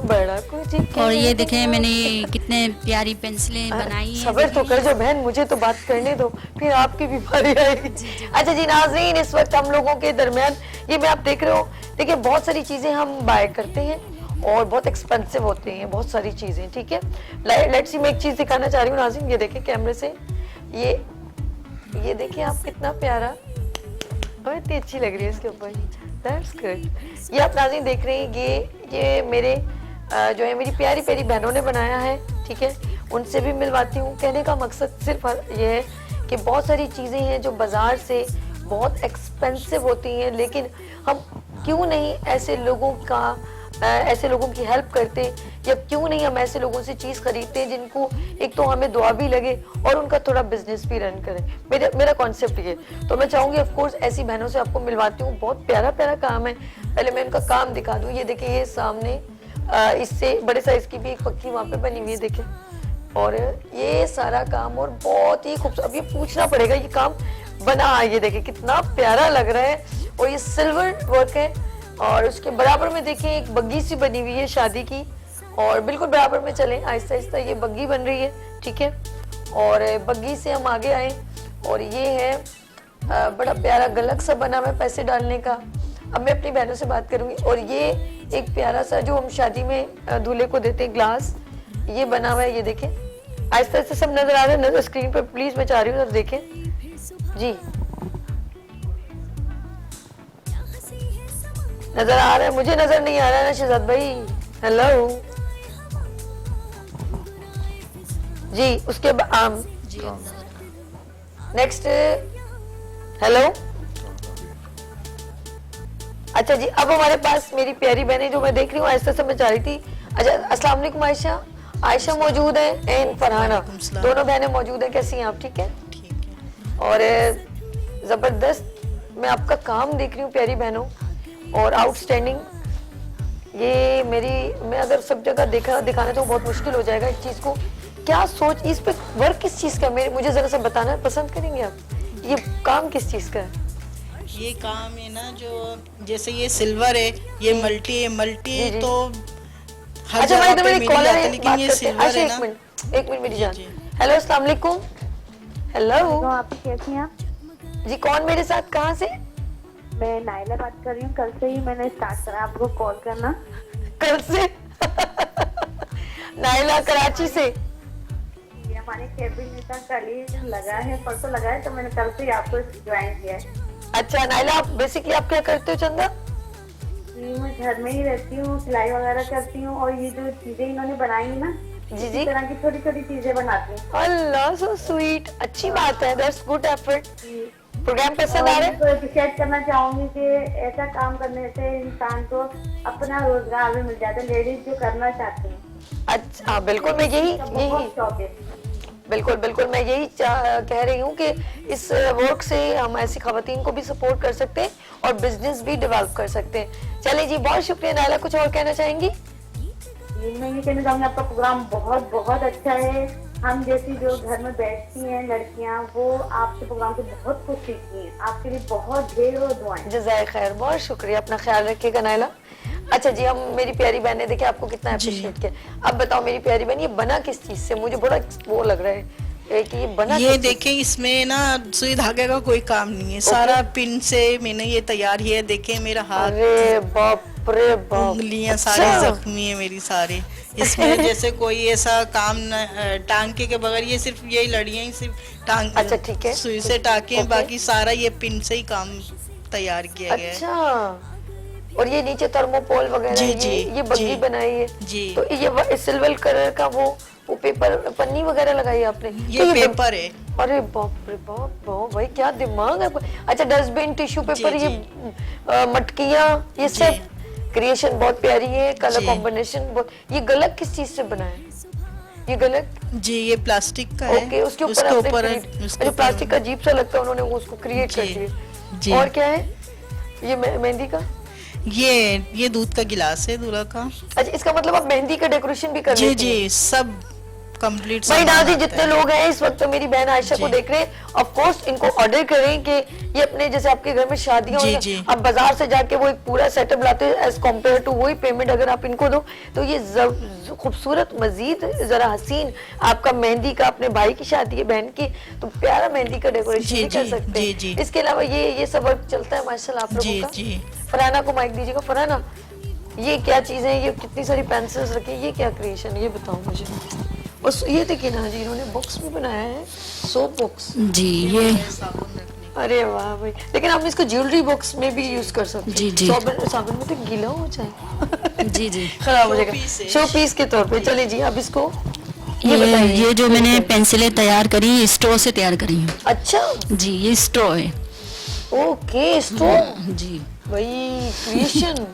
बड़ा कुछ। और ये देखें मैंने कितने प्यारी पेंसिलें बनाई हैं। सबर तो कर जो बहन, मुझे तो बात करने दो, फिर आपकी भी बारी आएगी। अच्छा जी नाज़रीन, इस वक्त हम लोगों के दरमियान ये मैं आप देख रहे हो, देखिए बहुत सारी चीजें हम बाय करते हैं और बहुत एक्सपेंसिव होते हैं बहुत सारी चीजें, ठीक है? लेट्स सी, मैं एक चीज दिखाना चाह रही हूँ नाज़रीन, ये देखें कैमरे से, ये देखिए आप, कितना प्यारा, बहुत ही अच्छी लग रही है इसके ऊपर, दैट्स गुड। ये आप नाज़रीन देख रहे हैं, ये मेरे जो है मेरी प्यारी प्यारी बहनों ने बनाया है, ठीक है? उनसे भी मिलवाती हूँ। कहने का मकसद सिर्फ ये है कि बहुत सारी चीज़ें हैं जो बाजार से बहुत एक्सपेंसिव होती हैं, लेकिन हम क्यों नहीं ऐसे लोगों की हेल्प करते, या क्यों नहीं हम ऐसे लोगों से चीज़ खरीदते हैं जिनको एक तो हमें दुआ भी लगे और उनका थोड़ा बिजनेस भी रन करें। मेरा कॉन्सेप्ट ये, तो मैं चाहूँगी ऑफ कोर्स ऐसी बहनों से आपको मिलवाती हूँ। बहुत प्यारा प्यारा काम है, पहले मैं उनका काम दिखा दूँ। ये देखिए, ये सामने इससे बड़े साइज की भी एक पक्की वहाँ पे बनी हुई है, देखें, और ये सारा काम और बहुत ही खूबसूरत। अब ये पूछना पड़ेगा ये काम बना, ये देखिए कितना प्यारा लग रहा है, और ये सिल्वर वर्क है, और उसके बराबर में देखिए एक बग्गी सी बनी हुई है शादी की, और बिल्कुल बराबर में चलें आहिस्ता आहिस्ता, ये बग्गी बन रही है, ठीक है? और बग्गी से हम आगे आए, और ये है बड़ा प्यारा गलक सा बना हुआ है पैसे डालने का। अब मैं अपनी बहनों से बात करूंगी, और ये एक प्यारा सा जो हम शादी में दूल्हे को देते हैं ग्लास, ये बना हुआ है, ये देखें आहिस्ता आहिस्ता सब नजर आ रहा है, नजर स्क्रीन पर प्लीज मैं चाह रही हूँ, देखें जी, नजर आ रहा है? मुझे नजर नहीं आ रहा है ना शहजाद भाई? हेलो जी, उसके नेक्स्ट, हेलो अच्छा जी, अब हमारे पास मेरी प्यारी बहनें जो मैं देख रही हूँ ऐसे से मैं चाह रही थी। अच्छा, अस्सलाम वालेकुम आयशा। आयशा मौजूद है एंड फरहाना, दोनों बहनें मौजूद हैं। कैसी हैं आप? ठीक है। और जबरदस्त मैं आपका काम देख रही हूँ प्यारी बहनों, और आउटस्टैंडिंग। ये मैं अगर सब जगह दिखाना तो बहुत मुश्किल हो जाएगा इस चीज को। क्या सोच, इस पे वर्क किस चीज का है? मुझे जरा सा बताना पसंद करेंगे आप? ये काम किस चीज का है? ये काम है ना, जो जैसे ये सिल्वर है, ये मल्टी है जी। तो हर अच्छा, जगह तो पे मेरी मिल कॉलर जाता है, है, लेकिन बात ये करते हैं। सिल्वर अच्छा, है एक ना। मिनट हेलो, अस्सलाम जी। वालेकुम। हेलो तो आप कैसी हैं आप? जी, कौन मेरे साथ, कहाँ से? मैं नाइला बात कर रही हूँ। कल से ही मैंने स्टार्ट करा आपको कॉल करना। कल से? नाइला कराची से। ये हमारे केबिन का कल ही लगा है, परसों लगा है, तो मैंने कल से ही आपको ज्वाइन किया है। अच्छा नाइला, आप बेसिकली आप क्या करते हो चंदा? जी, मैं घर में ही रहती हूँ, सिलाई वगैरह करती हूँ, और ये जो चीजें इन्होंने बनाई है ना, जी इस जी। तरह की छोटी छोटी चीजें बनाती हूँ। अल्लाह, सो स्वीट। अच्छी बात है, दैट्स गुड एफर्ट। प्रोग्राम पसंद आ और रहा मैं तो अप्रिशिएट करना चाहूंगी कि ऐसा काम करने से इंसान को अपना रोजगार भी मिल जाता है, लेडीज जो करना चाहती हैं। है? अच्छा बिल्कुल, मैं यही बहुत शौक है। बिल्कुल मैं यही कह रही हूँ कि इस वर्क से हम ऐसी खवातीन को भी सपोर्ट कर सकते हैं और बिजनेस भी डेवलप कर सकते हैं। चलिए जी, बहुत शुक्रिया नाइला। कुछ और कहना चाहेंगी? मैं ये कहना चाहूंगी आपका प्रोग्राम बहुत बहुत अच्छा है। हम जैसी जो घर में बैठती हैं लड़कियां, वो आपके प्रोग्राम से बहुत कुछ सीखती हैं। आपके लिए बहुत ढेरों दुआएं। जज़ाए खैर, बहुत शुक्रिया। अपना ख्याल रखिएगा नाइला। अच्छा जी, हम मेरी प्यारी बहन ने देखिए आपको कितना अप्रिशिएट किया। अब बताओ मेरी प्यारी बहन, ये बना किस चीज से? मुझे बड़ा वो लग रहा है कि ये बना ये किस चीज़ देखें, इसमें ना सुई धागे का कोई काम नहीं है, सारा पिन से मैंने ये तैयार किया है। देखें मेरा से? हाथ, अरे बाप रे बाप, उंगलियां सारी अच्छा। जख्मी है मेरी सारे। इसमें जैसे कोई ऐसा काम टांके के बगैर, ये सिर्फ यही लड़ियां ही सिर्फ टांग, अच्छा, ठीक है। सुई से टाके, ओके। बाकी सारा ये पिन से ही काम तैयार किया गया है। अच्छा, और ये नीचे थर्मोपोल वगैरह, जी, ये जी, ये बग्गी जी। बनाई है जी। तो ये सिल्वर कलर का वो पेपर पन्नी वगैरह लगाई आपने? ये तो पेपर है। अरे बाप रे बाप, वाह भाई क्या दिमाग है आपका। अच्छा, डस्टबिन, टिश्यू पेपर, जी, ये मटकियां, ये जी। सब क्रिएशन बहुत प्यारी है। कलर जी। कॉम्बिनेशन बहुत। ये गलत किस चीज से बना है? ये गलत? जी, ये प्लास्टिक का है। ओके, उसके ऊपर उसके ऊपर प्लास्टिक का अजीब सा लगता है, उन्होंने वो उसको क्रिएट कर जी, दिया। जी। और क्या है? ये मेहंदी का? ये दूध का गिलास है दूल्हा का। अच्छा, इसका मतलब आप मेहंदी का डेकोरेशन भी कर जी लेती हैं? जी, सब कंप्लीट। भाई नाजी, जितने लोग हैं इस वक्त मेरी बहन आयशा को जी। देख रहे हैं, ऑफ कोर्स इनको ऑर्डर करें कि ये अपने, जैसे आपके घर में शादियां जी, हो, जी। अब बाजार से जाके वो एक पूरा सेटअप लाते हैं, एज कम्पेयर टू वही पेमेंट अगर आप इनको दो तो ये खूबसूरत, मजीद जरा हसीन आपका मेहंदी का, अपने भाई की शादी है बहन की, तो प्यारा मेहंदी का डेकोरेशन जी, भी कर जी, सकते हैं। जी, जी। इसके अलावा ये सब वर्क चलता है माशाल्लाह आप जी, लोगों का। जी। फरहाना को माइक दीजिएगा। फरहाना, ये क्या चीजें हैं? ये कितनी सारी पेंसिल्स रखी है, ये क्या क्रिएशन है, ये बताओ मुझे। और ये देखिए ना जी, इन्होंने बॉक्स भी बनाया है, सोप बॉक्स। जी ये अरे वाह भाई, लेकिन आप इसको ज्वेलरी बॉक्स में भी यूज कर सकते हैं। जी, जी। साबुन में तो गीला हो जाए, जी जी। खराब हो Show जाएगा। piece है। शो पीस के तौर पे। चलिए जी, अब इसको ये ये बताइए। ये जो मैंने पेंसिलें तैयार करी, स्ट्रॉ से तैयार करी हूँ। अच्छा, जी, ये स्ट्रॉ है। ओके, स्टोन जी भाई, क्रिएशन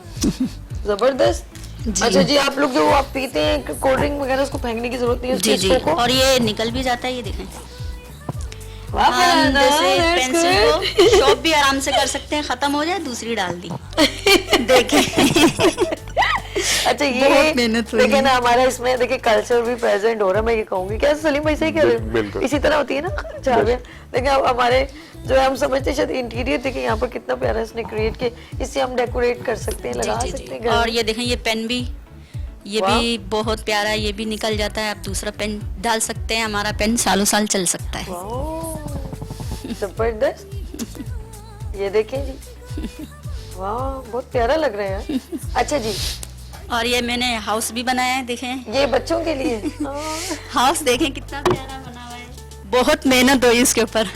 जबरदस्त। जी। अच्छा जी, आप लोग जो आप पीते हैं कोल्ड ड्रिंक वगैरह, उसको फेंकने की जरूरत नहीं है, जी उसके जी, स्ट्रो को। और ये निकल भी जाता है, ये देखें। वाह, हम फरहाना, जैसे that's पेंसिल good. को शॉप भी आराम से कर सकते हैं, खत्म हो जाए दूसरी डाल दी। देखें। अच्छा, ये बहुत मेहनत हुई। देखिए ना, हमारा इसमें देखिए कल्चर भी प्रेजेंट हो रहा है। मैं ये कहूंगी, क्या सलीम भाई सही कह रहे हो? बिल्कुल। इसी तरह होती है ना चाबियां। देखिए अब हमारे जो है, हम समझते हैं शायद इंटीरियर, देखिए यहाँ पर कितना प्यारा इसने क्रिएट किया, इससे हम डेकोरेट कर सकते हैं, लगा जी, सकते हैं जी। घर और में। ये देखें, ये पेन भी, ये वाह। भी बहुत प्यारा है, ये भी निकल जाता है, आप दूसरा पेन डाल सकते हैं। हमारा पेन सालों साल चल सकता है। वाह, जबरदस्त। ये देखें जी, वाह बहुत प्यारा लग रहा है यार। अच्छा जी, और ये मैंने हाउस भी बनाया है, देखें। ये बच्चों के लिए। हाउस देखें कितना प्यारा बना हुआ है, बहुत मेहनत हुई इसके ऊपर।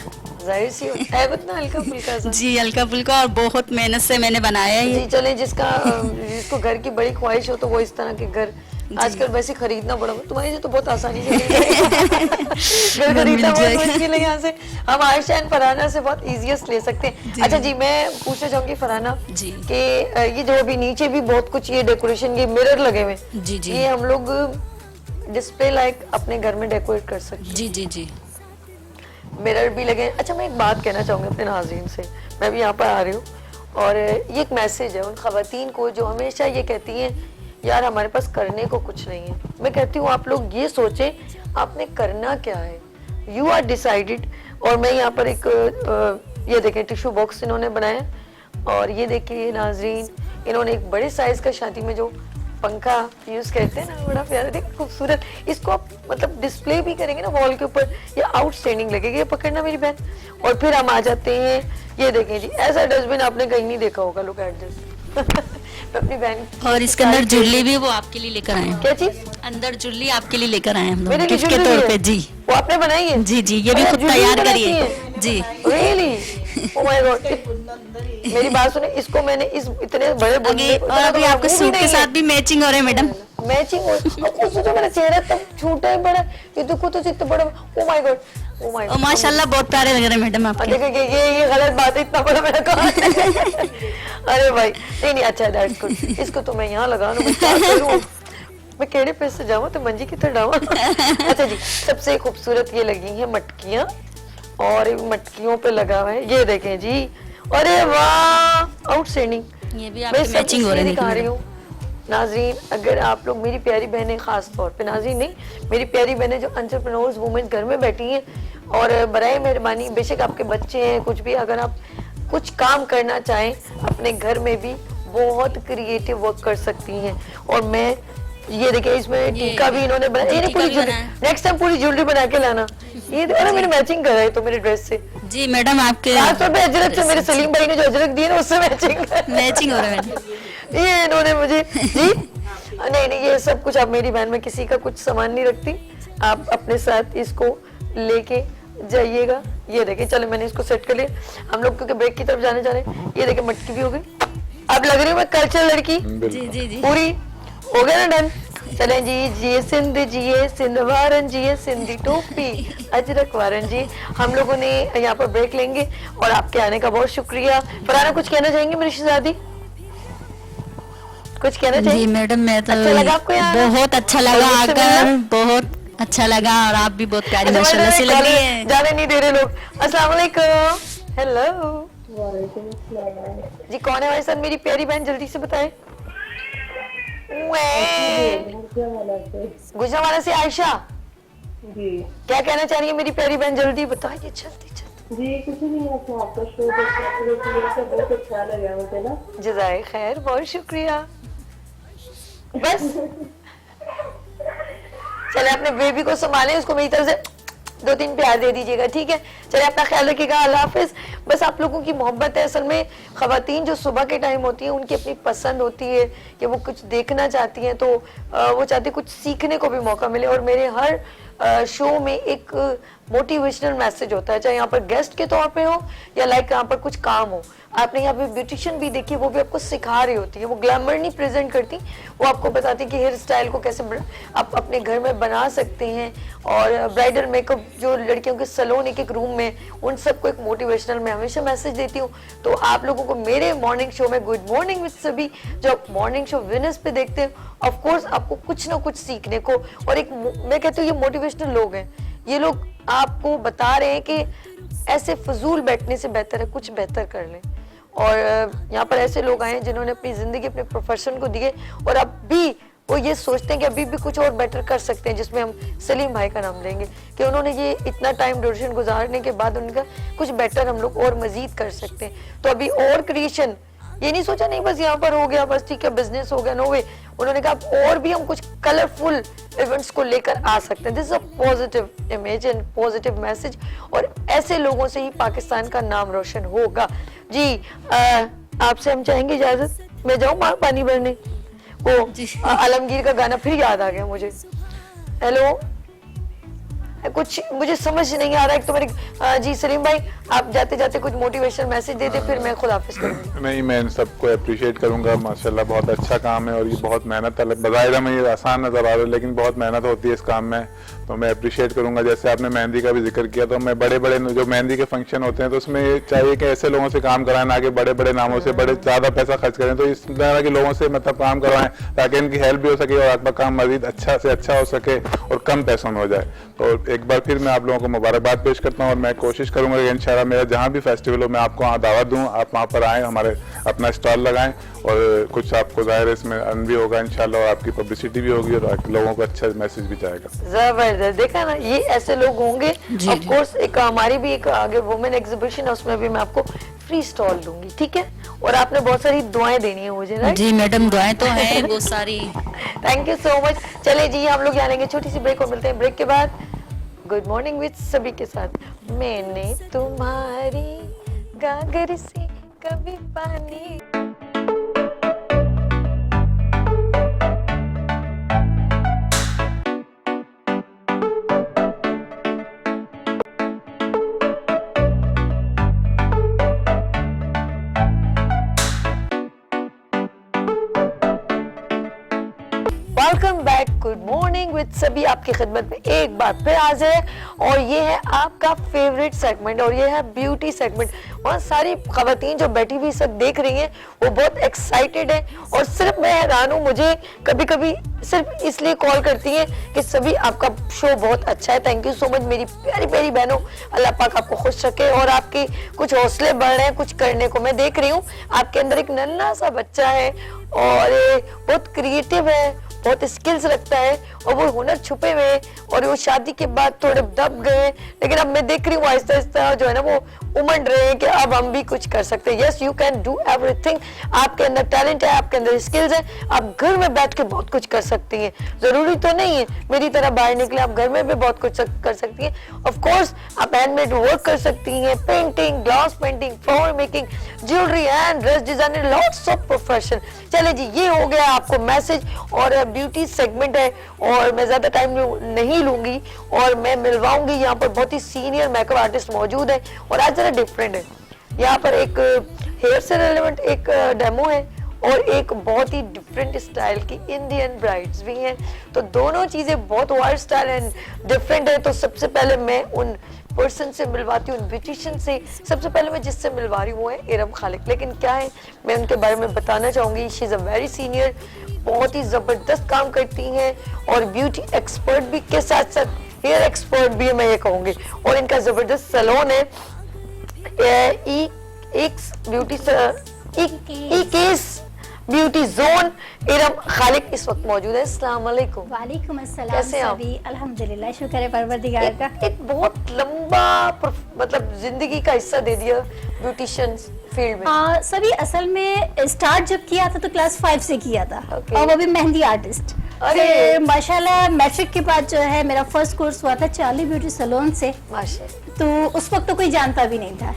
जाहिर सी है, इतना हल्का फुल्का सा। जी, हल्का फुल्का, और बहुत मेहनत से मैंने बनाया है जी ये। चले, जिसको घर की बड़ी ख्वाहिश हो तो वो इस तरह के घर आजकल वैसे खरीदना बड़ा, तुम्हारे लिए तो बहुत आसानी से घर खरीदना बहुत मुश्किल है। यहाँ से हम आयशा एंड फरहाना से बहुत इजीएस्ट ले सकते हैं। अच्छा जी, मैं पूछना चाहूंगी फरहाना जी। कि ये जो अभी नीचे भी बहुत कुछ ये डेकोरेशन, ये मिरर लगे हुए, जी जी ये हम लोग डिस्प्ले लाइक अपने घर में डेकोरेट कर सकते हैं। जी जी जी मिरर भी लगे। अच्छा, मैं एक बात कहना चाहूंगी अपने नाज़रीन से, मैं भी यहाँ पर आ रही हूँ और ये एक मैसेज है उन खवातीन को जो हमेशा ये कहती हैं यार हमारे पास करने को कुछ नहीं है। मैं कहती हूँ आप लोग ये सोचें आपने करना क्या है, यू आर डिसाइडेड। और मैं यहाँ पर एक ये देखें टिश्यू बॉक्स इन्होंने बनाया और ये देखिए नाजरीन, इन्होंने एक बड़े साइज का शादी में जो पंखा यूज करते हैं ना, बड़ा प्यारा, देख खूबसूरत। इसको आप मतलब डिस्प्ले भी करेंगे ना वॉल के ऊपर, ये आउटस्टैंडिंग लगेगी। ये पकड़ना मेरी बहन। और फिर हम आ जाते हैं, ये देखें जी, ऐसा डस्टबिन आपने कहीं नहीं देखा होगा, लुक एट दिस। अपनी बहन। और इसके अंदर जुल्ली भी वो आपके लिए लेकर आए हैं। क्या चीज? अंदर जुल्ली आपके लिए लेकर आए हैं हम मेरे लोग लिए गिफ्ट के jewelry तौर है? पे। जी वो आपने बनाई है? जी जी, ये भी अरे, खुद jewelry तैयार बनाती करिए है? जी। Really? Oh my God. मेरी बात सुने, इसको मैंने इस इतने बड़े आगे और अभी आपके सूट के साथ भी मैचिंग हो रहे हैं मैडम। मैचिंग हो। सोचो मेरा चेहरा तब छोटा है बड़ा, ये देखो तो जितना बड़ा। Oh my God, oh my और माशाल्लाह बहुत प्यारे लग रहे हैं मैडम आपके। देखो ये गलत बात है, इतना बड़ा मेरा कौन है? अरे भाई नहीं अच्छा, दैट्स गुड। इसको तो मैं यहाँ लगा लूं, मैं केड़े पे से जाऊँ तो मंजी की तरह डाऊँ। अच्छा जी, सबसे खूबसूरत ये लगी है मटकियाँ और मटकियों पे लगा हुआ है, ये देखें जी। अरे वाह, आउटस्टैंडिंग। ये भी आपकी मैचिंग हो रही है। दिखा रही हूँ नाजरीन, अगर आप लोग, मेरी प्यारी बहनें खास तौर पे, नाजरीन नहीं, मेरी प्यारी बहनें जो एंटरप्रेन्योर्स वुमेन घर में बैठी हैं, और बराए मेहरबानी बेशक आपके बच्चे हैं कुछ भी, अगर आप कुछ काम करना चाहें अपने घर में भी बहुत क्रिएटिव वर्क कर सकती हैं। और मैं ये देखिए इसमें टीका भी इन्होंने बनाया, ये पूरी ज्वेलरी, नेक्स्ट टाइम पूरी ज्वेलरी बना के लाना। ये देखो ना मेरी मैचिंग कर रहा है तो मेरे ड्रेस से। जी मैडम आपके खास तौर पे अजरक से, मेरे सलीम भाई ने जो अजरक दिए ना उससे मैचिंग मैचिंग हो रहा है मैडम। ये इन्होंने मुझे जी नहीं ये सब कुछ, आप मेरी बहन में किसी का कुछ सामान नहीं रखती, आप अपने साथ इसको लेके जाइएगा। ये देखिए, चलो मैंने इसको सेट कर लिया, हम लोग क्योंकि ब्रेक की तरफ जाने जा रहे हैं। ये देखिए मटकी भी हो गई, अब लग रही हूँ मैं कल्चर लड़की जी जी जी पूरी। हो गया ना डन? चले जी, जिए सिंध जिए सिंध वारन जिए सिंधी टोपी अजरक वारन जी। हम लोगों ने यहाँ पर ब्रेक लेंगे और आपके आने का बहुत शुक्रिया। फरहाना कुछ कहना चाहेंगे मेरी शहजादी? कुछ कहना जी चाहिए? मैडम, मैं तो अच्छा लगा आपको यहाँ? बहुत अच्छा लगा और मुझसे आकर, मिलना? बहुत अच्छा लगा। और आप भी बहुत प्यारी अच्छा, माशाल्लाह से लग रही है। जाने नहीं दे रहे लोग। अस्सलाम वालेकुम। हेलो जी, कौन है हमारे साथ? मेरी प्यारी बहन जल्दी से बताएं। गुजरावाला से आयशा जी क्या कहना चाह रही है मेरी प्यारी बहन? जल्दी बताइए, जल्दी जल्दी। जी, कुछ नहीं, अच्छा आपका शो देखकर बहुत अच्छा लगा मुझे ना। जज़ाए खैर, बहुत शुक्रिया। बस चले अपने बेबी को संभालें, उसको मेरी तरफ से 2-3 प्यार दे दीजिएगा, ठीक है? चले अपना ख्याल रखिएगा, अल्लाह हाफिज। बस आप लोगों की मोहब्बत है। असल में खवातीन जो सुबह के टाइम होती हैं उनकी अपनी पसंद होती है कि वो कुछ देखना चाहती हैं, तो वो चाहती कुछ सीखने को भी मौका मिले। और मेरे हर शो में एक मोटिवेशनल मैसेज होता है, चाहे यहाँ पर गेस्ट के तौर पे हो या लाइक यहाँ पर कुछ काम हो। आपने यहाँ पे ब्यूटिशियन भी देखी, वो भी आपको सिखा रही होती है, वो ग्लैमर नहीं प्रेजेंट करती, वो आपको बताती है कि हेयर स्टाइल को कैसे आप अपने घर में बना सकते हैं। और ब्राइडल मेकअप जो लड़कियों के सैलून एक रूम में, उन सबको एक मोटिवेशनल मैं हमेशा मैसेज देती हूँ। तो आप लोगों को मेरे मॉर्निंग शो में गुड मॉर्निंग विद सभी, जो आप मॉर्निंग शो विनर्स पे देखते हैं, ऑफ कोर्स आपको कुछ ना कुछ सीखने को, और एक मैं कहती हूँ ये मोटिवेशनल लोग हैं, ये लोग आपको बता रहे हैं कि ऐसे फजूल बैठने से बेहतर है कुछ बेहतर कर लें। और यहाँ पर ऐसे लोग आए हैं जिन्होंने अपनी जिंदगी अपने प्रोफेशन को दिए और अब भी वो ये सोचते हैं कि अभी भी कुछ और बेटर कर सकते हैं, जिसमें हम सलीम भाई का नाम लेंगे कि उन्होंने ये इतना टाइम ड्यूरेशन गुजारने के बाद उनका कुछ बेटर हम लोग और मजीद कर सकते हैं। तो अभी और क्रिएशन, ये नहीं सोचा नहीं बस यहाँ पर हो गया बस ठीक है बिजनेस हो गया, नो वे। उन्होंने कहा और भी हम कुछ कलरफुल इवेंट्स को लेकर आ सकते हैं। This is a positive image and positive message, और ऐसे लोगों से ही पाकिस्तान का नाम रोशन होगा। जी आपसे हम चाहेंगे इजाजत, मैं जाऊँ पानी भरने। वो आलमगीर का गाना फिर याद आ गया मुझे। हेलो कुछ मुझे समझ नहीं आ रहा है। तो मेरे जी सलीम भाई, आप जाते जाते कुछ मोटिवेशन मैसेज दे दे, फिर मैं खुद हाफिज करूंगी। नहीं, मैं इन सबको अप्रिशिएट करूंगा, माशाल्लाह बहुत अच्छा काम है और ये बहुत मेहनत है। बज़ाहिर में ये आसान नजर आ रहा है लेकिन बहुत मेहनत होती है इस काम में, तो मैं अप्रिशिएट करूंगा। जैसे आपने मेहंदी का भी जिक्र किया, तो मैं बड़े बड़े जो मेहंदी के फंक्शन होते हैं तो उसमें ये चाहिए कि ऐसे लोगों से काम कराएं ना कि बड़े बड़े नामों से बड़े ज़्यादा पैसा खर्च करें, तो इस तरह के लोगों से मतलब काम करवाएं ताकि इनकी हेल्प भी हो सके और आपका काम मजीद अच्छा से अच्छा हो सके और कम पैसों में हो जाए। तो एक बार फिर मैं आप लोगों को मुबारकबाद पेश करता हूँ और मैं कोशिश करूंगा कि इंशाल्लाह मेरा जहाँ भी फेस्टिवल हो मैं आपको वहाँ दावत दूँ, आप वहाँ पर आएँ, हमारे अपना स्टॉल लगाएं और कुछ आपको ज़ाहिर है इसमें अर्न भी होगा इंशाल्लाह और आपकी पब्लिसिटी भी होगी और लोगों को अच्छा मैसेज भी जाएगा। जबरदस्त, देखा ना, ये ऐसे लोग होंगे। ऑफ कोर्स एक हमारी भी एक आगे वुमेन एग्जीबिशन है, उसमें भी मैं आपको फ्री स्टॉल दूंगी, ठीक है? और आपने बहुत सारी दुआएं देनी है मुझे, राइट? जी मैडम, दुआएं तो हैं बहुत सारी। Thank you so much. चले जी, हम लोग जानेंगे छोटी सी ब्रेक और मिलते हैं ब्रेक के बाद गुड मॉर्निंग विद सभी के साथ। मैंने तुम्हारी गागर से कभी पानी welcome back, good morning with सभी आपकी खिदमत में एक बार फिर हाजिर है और ये है आपका फेवरेट सेगमेंट और ये है ब्यूटी सेगमेंट। वहाँ सारी खवातीन जो बैठी हुई सब देख रही हैं वो बहुत एक्साइटेड है और सिर्फ मैं हैरान हूँ, मुझे कभी कभी सिर्फ इसलिए कॉल करती हैं कि सभी आपका शो बहुत अच्छा है। थैंक यू सो मच मेरी प्यारी प्यारी बहनों, अल्लाह पाक आपको खुश रखे और आपके कुछ हौसले बढ़ रहे हैं कुछ करने को। मैं देख रही हूँ आपके अंदर एक नन्हा सा बच्चा है और बहुत क्रिएटिव है, बहुत स्किल्स रखता है और वो हुनर छुपे हुए हैं और वो शादी के बाद थोड़े दब गए, लेकिन अब मैं देख रही हूँ आहिस्ता आहिस्ता जो है ना वो उमड़ रहे हैं कि अब हम भी कुछ कर सकते हैं। Yes, you can do everything. आपके अंदर टैलेंट है, आपके अंदर स्किल्स है, आप घर में बैठ के बहुत कुछ कर सकती हैं। जरूरी तो नहीं है मेरी तरह बाहर निकले, आप घर में भी बहुत कुछ कर सकती हैं। ऑफ कोर्स आप हैंडमेड वर्क कर सकती हैं, painting, glass painting, flower making, jewellery and dress designing, lots of profession. चले जी, ये हो गया आपको मैसेज और ब्यूटी सेगमेंट है और मैं ज्यादा टाइम नहीं लूंगी और मैं मिलवाऊंगी। यहाँ पर बहुत ही सीनियर मेकअप आर्टिस्ट मौजूद है और आज जरा डिफरेंट है। यहाँ पर एक हेयर से रिलेवेंट एक डेमो है और एक बहुत ही डिफरेंट स्टाइल की इंडियन ब्राइड्स भी हैं, तो दोनों चीजें बहुत वाइड स्टाइल एंड डिफरेंट है। तो सबसे पहले मैं उन पर्सन से मिलवाती हूँ, ब्यूटिशियन से। सबसे पहले मैं जिससे मिलवा रही हूँ वो है इरम खालिक। लेकिन क्या है, मैं उनके बारे में बताना चाहूंगी, she is a very senior, बहुत ही जबरदस्त काम करती हैं और ब्यूटी एक्सपर्ट भी के साथ साथ हेयर एक्सपर्ट भी है मैं ये कहूँगी। और इनका जबरदस्त सैलून है ब्यूटी जोन। इरम खालिक इस वक्त मौजूद है। अस्सलाम वालेकुम। वालेकुम अस्सलाम। कैसे हैं आप? सभी अल्हम्दुलिल्लाह, शुक्र है परवरदिगार का। एक बहुत लंबा मतलब जिंदगी का हिस्सा दे दिया ब्यूटिशियन फील्ड में। सभी असल में स्टार्ट जब किया था तो क्लास 5 से किया था और वो भी मेहंदी आर्टिस्ट। अरे माशाल्लाह मैट्रिक के बाद जो है मेरा फर्स्ट कोर्स हुआ था चार्ली ब्यूटी सैलून से, माशाल्लाह। तो उस वक्त तो कोई जानता भी नहीं था।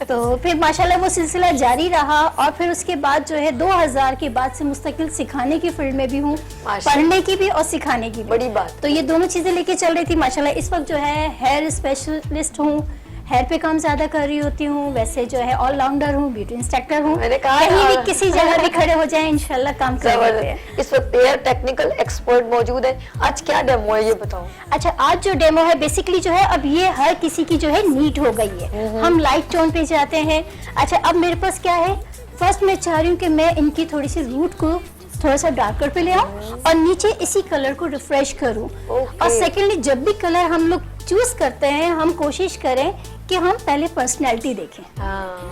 तो फिर माशाल्लाह वो सिलसिला जारी रहा और फिर उसके बाद जो है 2000 के बाद से मुस्तकिल सिखाने की फील्ड में भी हूँ, पढ़ने की भी और सिखाने की भी। बड़ी बात। तो ये दोनों चीजें लेके चल रही थी माशाल्लाह। इस वक्त जो है हेयर स्पेशलिस्ट हूँ, हेयर पे काम ज्यादा कर रही होती हूँ, वैसे जो है ऑलराउंडर हूँ, ब्यूटी इंस्ट्रक्टर हूँ। मैंने कहा कहीं भी किसी जगह भी खड़े हो जाए इंशाल्लाह काम कर लेते हैं। इस वक्त हेयर टेक्निकल एक्सपर्ट मौजूद है। आज क्या डेमो है ये बताओ। अच्छा, आज जो डेमो है बेसिकली जो है अब ये हर किसी की जो है नीट हो गई है, हम लाइट टोन पे जाते हैं। अच्छा, अब मेरे पास क्या है, फर्स्ट मैं चाह रही हूँ कि मैं इनकी थोड़ी सी रूट को थोड़ा सा डार्कर पे ले आऊं और नीचे इसी कलर को रिफ्रेश करूं। और सेकेंडली जब भी कलर हम लोग चूज करते हैं हम कोशिश करें कि हम पहले पर्सनैलिटी देखें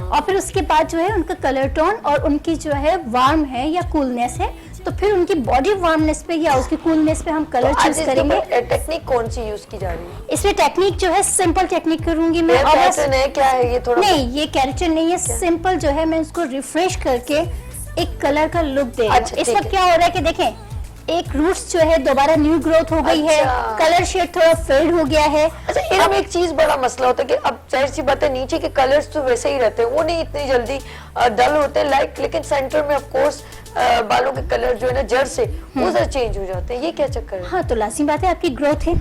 और फिर उसके बाद जो है उनका कलर टोन और उनकी जो है वार्म है या कूलनेस है, तो फिर उनकी बॉडी वार्मनेस पे या उसकी कूलनेस पे हम कलर चूज करेंगे। टेक्निक कौन सी यूज की जा रही है इसमें? टेक्निक जो है सिंपल टेक्निक करूंगी मैं। और पैटर्न है क्या है ये? थोड़ा नहीं, ये कैरेक्टर नहीं है, सिंपल जो है मैं इसको रिफ्रेश करके एक कलर का लुक दे रही हूं। इस वक्त क्या हो रहा है कि देखें, एक रूट्स जो है दोबारा न्यू ग्रोथ हो गई है, कलर शेड थोड़ा फेड हो गया है। अच्छा, इरम एक चीज बड़ा मसला होता है कि अब जाहिर सी बात है नीचे के कलर्स तो वैसे ही रहते हैं, वो नहीं इतनी जल्दी डल होते हैं लाइट, लेकिन सेंटर में ऑफ कोर्स बालों के कलर जो है ना जड़ से वो जरा चेंज हो जाते हैं। ये क्या चक्कर है? हाँ, तो लाजिम बात है आपकी ग्रोथ है,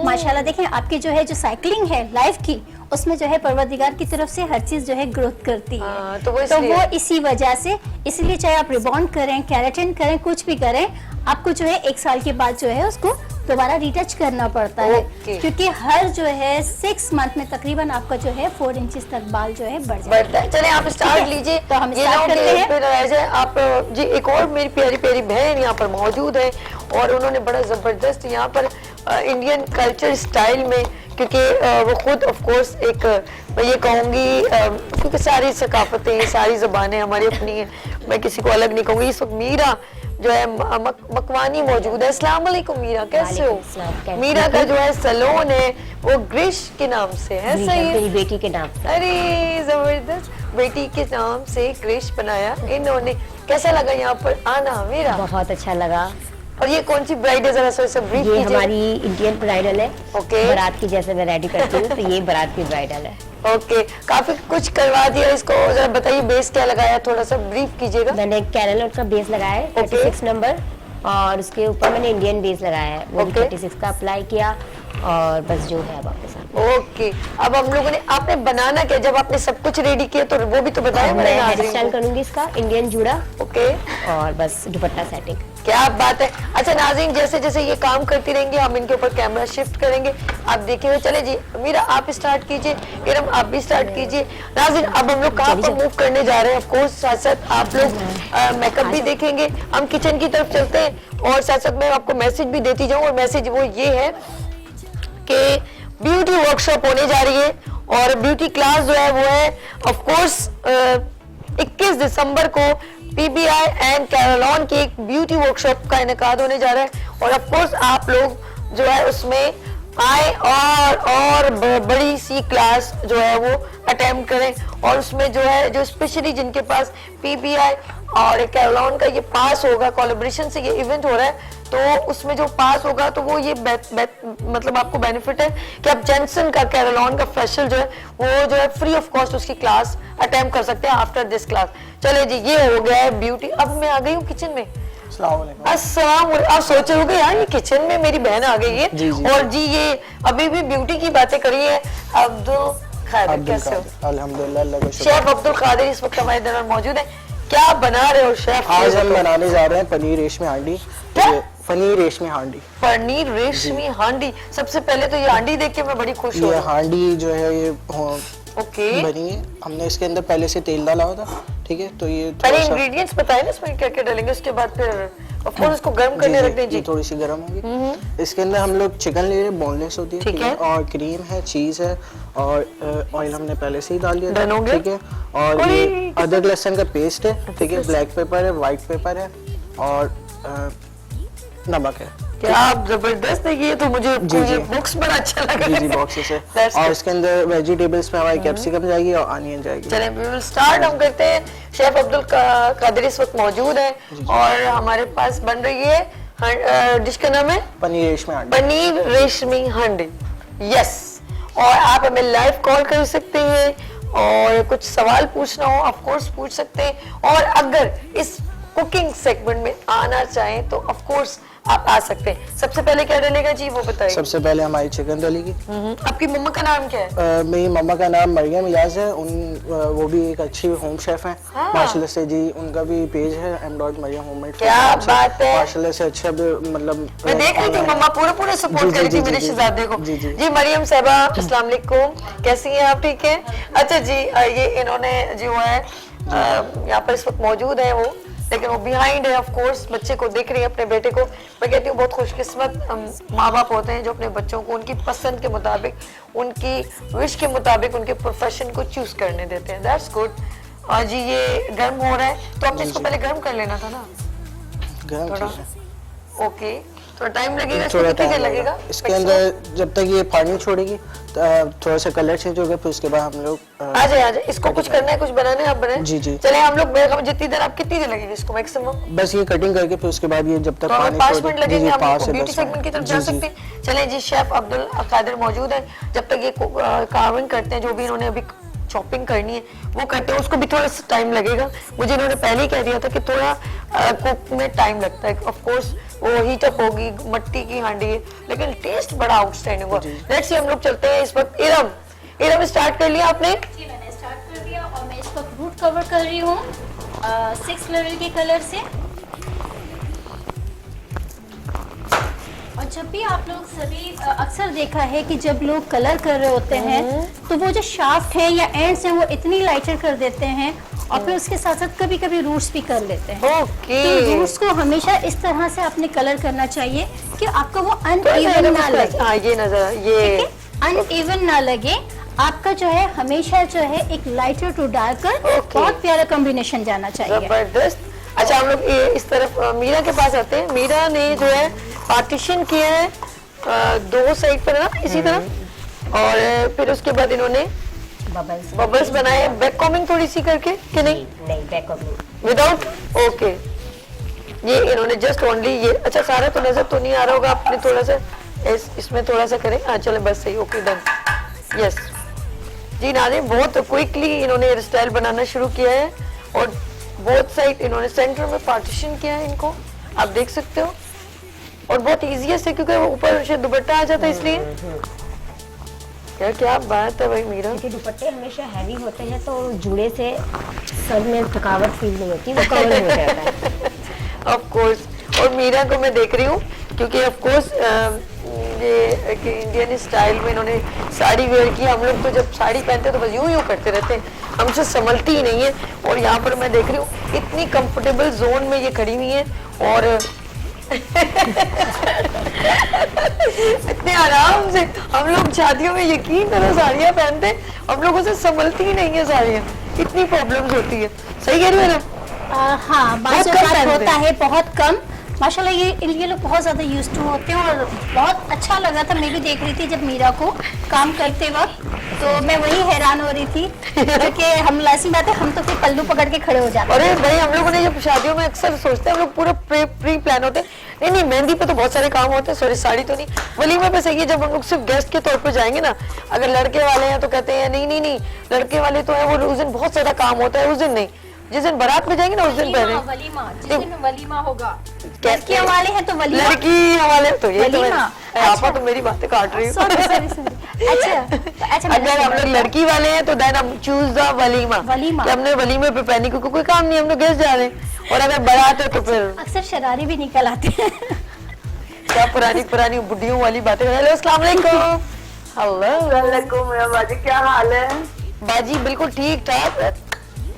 माशाल्लाह देखें आपकी जो है जो साइकिलिंग है लाइफ की, उसमें जो है परवरदिगार की तरफ से हर चीज जो है ग्रोथ करती है। हाँ, तो वो तो इसलिए- वो इसी वजह से, इसलिए चाहे आप रिबॉन्ड करें, केराटिन करें, कुछ भी करें, आपको जो है 1 साल के बाद जो है उसको दोबारा रिटच करना पड़ता है। ओके। क्योंकि हर जो है 6 मंथ में तकरीबन आपका जो है 4 इंचेस तक बाल जो है बढ़ जाता बढ़ता है। चले आप स्टार्ट ठीक है, लीजिए। तो हम ये स्टार्ट ना हो करते कि हैं। फिर रह जाए आप जी। एक और मेरी प्यारी प्यारी बहन यहाँ पर मौजूद है और उन्होंने बड़ा जबरदस्त यहाँ पर इंडियन कल्चर स्टाइल में, क्योंकि वो खुद ऑफ कोर्स एक मैं ये कहूँगी क्योंकि सारी सकाफतें सारी ज़बानें हमारी अपनी हैं, मैं किसी को अलग नहीं कहूँगी। इस वक्त मीरा जो है मकवानी मौजूद है। अस्सलाम वालेकुम मीरा, कैसे हो? वालेकुम सलाम, कैसे मीरा का जो है सलोन है वो ग्रिश के नाम से है, जी, सही है? मेरी बेटी के नाम से। अरे जबरदस्त, बेटी के नाम से क्रिश बनाया इन्होंने। कैसा लगा यहाँ पर आना मेरा? बहुत अच्छा लगा। और ये कौन सी ब्राइड है, जरा सा इसे ब्रीफ ये कीजिए। हमारी इंडियन ब्राइडल है। ओके। बारात की जैसे मैं रेडी करती हूँ, तो ये बारात की ब्राइडल है। ओके, काफी कुछ करवा दिया इसको। जरा बताइए बेस क्या लगाया, थोड़ा सा ब्रीफ कीजिएगा। मैंने कैरल का बेस लगाया है 36 नंबर, और उसके ऊपर मैंने इंडियन बेस लगाया है, वो भी ओके। 36 का अप्लाई किया, और बस जो है अब आपके साथ। ओके, अब हम लोगों ने, आपने बनाना क्या, जब आपने सब कुछ रेडी किया तो वो भी तो बताया मैं मैंने हेयर नाज़रीन स्टाइल को। करूंगी इसका, इंडियन जूड़ा, ओके, और बस दुपट्टा सेटिंग। क्या बात है। अच्छा नाज़रीन, जैसे जैसे ये काम करती रहेंगे हम इनके ऊपर कैमरा शिफ्ट करेंगे, आप देखिए। चले जी मीरा आप स्टार्ट कीजिए, इरम आप भी स्टार्ट कीजिए। नाज़रीन अब हम लोग कहाँ पर मूव करने जा रहे हैं, ऑफ कोर्स साथ साथ आप लोग मेकअप भी देखेंगे। हम किचन की तरफ चलते हैं और साथ साथ मैं आपको मैसेज भी देती जाऊँ, और मैसेज वो ये है कि ब्यूटी वर्कशॉप होने जा रही है और ब्यूटी क्लास जो है वो है ऑफ कोर्स 21 दिसंबर को पीबीआई एंड कैरोलॉन की एक ब्यूटी वर्कशॉप का इनेकाद होने जा रहा है। और ऑफ कोर्स आप लोग जो है उसमें आए और बड़ी सी क्लास जो है वो अटेम्प्ट करें। और उसमें जो है जो स्पेशली जिनके पास पीबीआई और कैरोलॉन का ये पास होगा, कोलैबोरेशन से ये इवेंट हो रहा है, तो उसमें जो पास होगा तो वो ये मतलब आपको बेनिफिट है कि आप जेंसन का कैरोलॉन का फेशियल जो है वो जो है फ्री ऑफ कॉस्ट उसकी क्लास अटेम्प्ट कर सकते हैं आफ्टर दिस क्लास। चले जी, ये हो गया है ब्यूटी। अब मैं आ गई हूँ किचन में। अस्सलाम, आप सोच रहे होगे यार ये किचन में मेरी बहन आ गई है। जी, जी। और जी ये अभी भी ब्यूटी की बातें करी है। अब्दुल कादिर, कैसे हो? अल्हम्दुलिल्लाह, अल्लाह का शुक्र। शेफ अब्दुल कादिर इस वक्त हमारे दरबार मौजूद है। क्या बना रहे हो शेफ? आज हम बनाने जा रहे हैं पनीर रेशमी हांडी। क्या? ये पनीर रेशमी हांडी। पनीर रेशमी हांडी। सबसे पहले तो ये हांडी देख के मैं बड़ी खुश हो ये रही हूँ। हांडी जो है ये ओके, बनी है, हमने इसके अंदर पहले से तेल डाला हुआ था, ठीक है। तो ये पहले थोड़ा सा इंग्रेडिएंट्स बताए ना इसमें क्या क्या डालेंगे, उसके बाद फिर ऑफ कोर्स इसको गर्म करने रख दें जी। ये थोड़ी सी गर्म होगी। इसके अंदर हम लोग चिकन ले रहे हैं, बोनलेस होती है, ठीक है। और क्रीम है, चीज है, और ऑयल हमने पहले से ही डाल दिया Done हो गया? ठीक है। और ओए, ये अदरक लहसुन का पेस्ट है, ठीक है। ब्लैक पेपर है, व्हाइट पेपर है, और नमक है। क्या आप जबरदस्त है। ये तो मुझे जी, ये जी। बुक्स बड़ा अच्छा लगा। जी जी, बॉक्सेस है। That's और good. इसके अंदर वेजिटेबल्स में हमारी कैप्सिकम जाएगी और अनियन जाएगी। चलें वी विल स्टार्ट। हम करते हैं। शेफ अब्दुल कादिर इस वक्त मौजूद है और हमारे पास बन रही है डिश का नाम है पनीर रेशमी हांडी। पनीर रेशमी हांडी। यस, और आप हमें लाइव कॉल कर सकते हैं और कुछ सवाल पूछना हो ऑफ कोर्स पूछ सकते हैं। और अगर इस कुकिंग सेगमेंट में आना चाहें तो ऑफ कोर्स आप आ सकते हैं। सबसे पहले क्या डलेगा जी वो बताइए। सबसे पहले हमारी चिकन डलेगी। आपकी मम्मा का नाम क्या है? मेरी मम्मा का नाम मरियम इयाज है। वो भी एक अच्छी होम शेफ हैं हाँ। माशाल्लाह से जी। उनका भी पेज है mरियम होममेड। क्या बात है। माशाल्लाह से अच्छा भी, मतलब मैं देख रही थी मम्मा पूरे सपोर्ट जी, कर रही जी, थी जी, मेरे जी, शहजादे को। जी, जी। जी मरियम साहबा अस्सलाम वालेकुम, कैसी हैं आप? ठीक है। अच्छा जी, ये इन्होंने जो है यहाँ पर इस वक्त मौजूद है वो, लेकिन वो बिहाइंड है ऑफ कोर्स, बच्चे को देख रही है अपने बेटे को। मैं कहती हूँ बहुत खुशकिस्मत माँ बाप होते हैं जो अपने बच्चों को उनकी पसंद के मुताबिक, उनकी विश के मुताबिक उनके प्रोफेशन को चूज करने देते हैं। That's good. और जी ये गर्म हो रहा है तो आपने इसको पहले गर्म कर लेना था ना गरम थोड़ा। चीज़ है। ओके, थोड़ा टाइम लगेगा, इसको थोड़ा कितनी देर टाइम लगेगा? लगेगा इसके अंदर। जब तक ये पानी छोड़ेगी थोड़ा सा कलर चेंज होगा, फिर उसके बाद हम लोग आ जाए इसको कुछ करना है, कुछ बनाना है, आप बनाए। जी, जी। चले हम लोग जितनी देर, आप कितनी देर लगेगी इसको मैक्सिमम? बस ये कटिंग करके फिर उसके बाद ये जब तक तो हमें पानी 5 छोड़े। मिनट जी, लगेंगे, जी, हम 5 से ब्यूटी 10 सेगमेंट की तरफ मिनट। जा जी, जी। सकते हैं। चले जी शेफ अब्दुल कादिर मौजूद है। जब तक ये कार्विंग करते हैं जो भी इन्होंने अभी चॉपिंग करनी है वो करते हैं, उसको भी थोड़ा सा टाइम लगेगा। मुझे इन्होंने पहले ही कह दिया था कि थोड़ा कुक में टाइम लगता है। ऑफ कोर्स वो हीट अप होगी, मट्टी की हांडी है, लेकिन टेस्ट बड़ा आउटस्टैंडिंग हुआ। लेट्स सी, हम लोग चलते हैं इस वक्त। इरम स्टार्ट कर लिया आपने? जी मैंने स्टार्ट कर दिया और मैं इस वक्त रूट कवर कर रही हूँ 6 लेवल के कलर से। और जब भी आप लोग सभी अक्सर देखा है कि जब लोग कलर कर रहे होते हैं तो वो जो शाफ्ट है या एंड्स हैं वो इतनी लाइटर कर देते हैं और फिर उसके साथ साथ कभी कभी रूट्स भी कर लेते हैं। ओके, तो रूट्स को हमेशा इस तरह से आपने कलर करना चाहिए कि आपका वो अनइवन ना लगे। हाँ, ये नजर ये अनइवन ना लगे आपका, जो है हमेशा जो है एक लाइटर टू डार्कर बहुत प्यारा कॉम्बिनेशन जाना चाहिए। जबरदस्त। अच्छा, हम लोग इस तरफ मीरा के पास आते हैं। मीरा ने जो है पार्टीशन किया है 2 साइड पर ना, इसी तरह, और फिर उसके बाद इन्होंने बबल्स बनाए। बैक कॉमिंग थोड़ी सी करके कि नहीं? Back combing without. ओके, ये इन्होंने जस्ट ओनली ये। अच्छा, सारा तो नजर तो नहीं आ रहा होगा, आपने थोड़ा सा इसमें थोड़ा सा करें। हाँ चले, बस सही। Okay, done. यस जी नाज़रीन, बहुत क्विकली इन्होंने हेयर स्टाइल बनाना शुरू किया है और बोथ साइड इन्होंने सेंटर में पार्टीशन किया है इनको, आप देख सकते हो। और बहुत ईजी है क्योंकि वो ऊपर से दुपट्टा आ जाता है, इसलिए क्या बात है भाई मीरा। क्योंकि दुपट्टे हमेशा हैवी होते हैं तो जुड़े से सर में थकावट फील नहीं होती, वो कवर हो जाता है। Of course. और मीरा को मैं देख रही हूँ क्योंकि ऑफ कोर्स ये इंडियन स्टाइल में इन्होंने साड़ी वेयर की। हम लोग तो जब साड़ी पहनते हैं तो बस यूं करते रहते हैं, हमसे संभलती ही नहीं है। और यहाँ पर मैं देख रही हूँ इतनी कंफर्टेबल जोन में ये खड़ी हुई है और इतने आराम से। हम लोग शादियों में यकीन करो साड़ियाँ पहनते, हम लोगों से संभलती ही नहीं है साड़ियाँ, इतनी प्रॉब्लम्स होती है। सही कह रही हो ना? हाँ, बात होता है बहुत कम। माशाल्लाह ये लोग बहुत ज़्यादा यूज्ड टू होते हैं और बहुत अच्छा लगा था। मैं भी देख रही थी जब मीरा को काम करते वक्त, तो मैं वही हैरान हो रही थी क्योंकि हम लासी बात है, हम तो फिर पल्लू पकड़ के खड़े हो जाते हैं। अरे भाई, हम लोगों ने जब शादियों में अक्सर सोचते हैं, हम लोग पूरा प्री प्लान होते हैं। नहीं, मेहंदी पे तो बहुत सारे काम होते हैं, सॉरी साड़ी तो नहीं। वलीमे पे सही है, जब हम लोग सिर्फ गेस्ट के तौर पे जाएंगे ना, अगर लड़के वाले हैं तो कहते हैं नहीं, लड़के वाले तो है वो उस दिन बहुत ज्यादा काम होता है, उस दिन नहीं, जिस दिन बारात में जाएंगे ना उस दिन पहले वलीमा होगा। लड़की हमारे हैं तो वलीमा, लड़की हमारे तो ये तो वलीमा। आपा तो मेरी बातें काट रही हूँ। अच्छा, अगर हम लोग लड़की वाले हैं तो देन हम चूज द वलीमा कि हमने वलीमे पे पहनी, क्योंकि कोई काम नहीं, हम लोग गेस्ट जा रहे हैं। और अगर बारात है तो फिर अक्सर शरारे भी निकल आते हैं। क्या पुरानी बुढ़ियों वाली बातें। हेलो, अस्सलाम वालेकुम। हेलो बाजी, क्या हाल है? बाजी बिल्कुल ठीक ठाक, मैं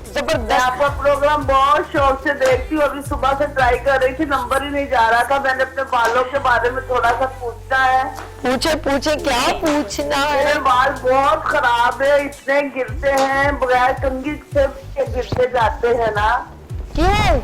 जबरदस्त। आपका प्रोग्राम बहुत शौक से देखती हूँ। अभी सुबह से ट्राई कर रही थी, नंबर ही नहीं जा रहा था। मैंने अपने बालों के बारे में थोड़ा सा पूछना है। पूछे क्या पूछना है? मेरे बाल बहुत खराब है, इतने गिरते हैं, बगैर कंघी से गिरते जाते हैं ना। क्यों?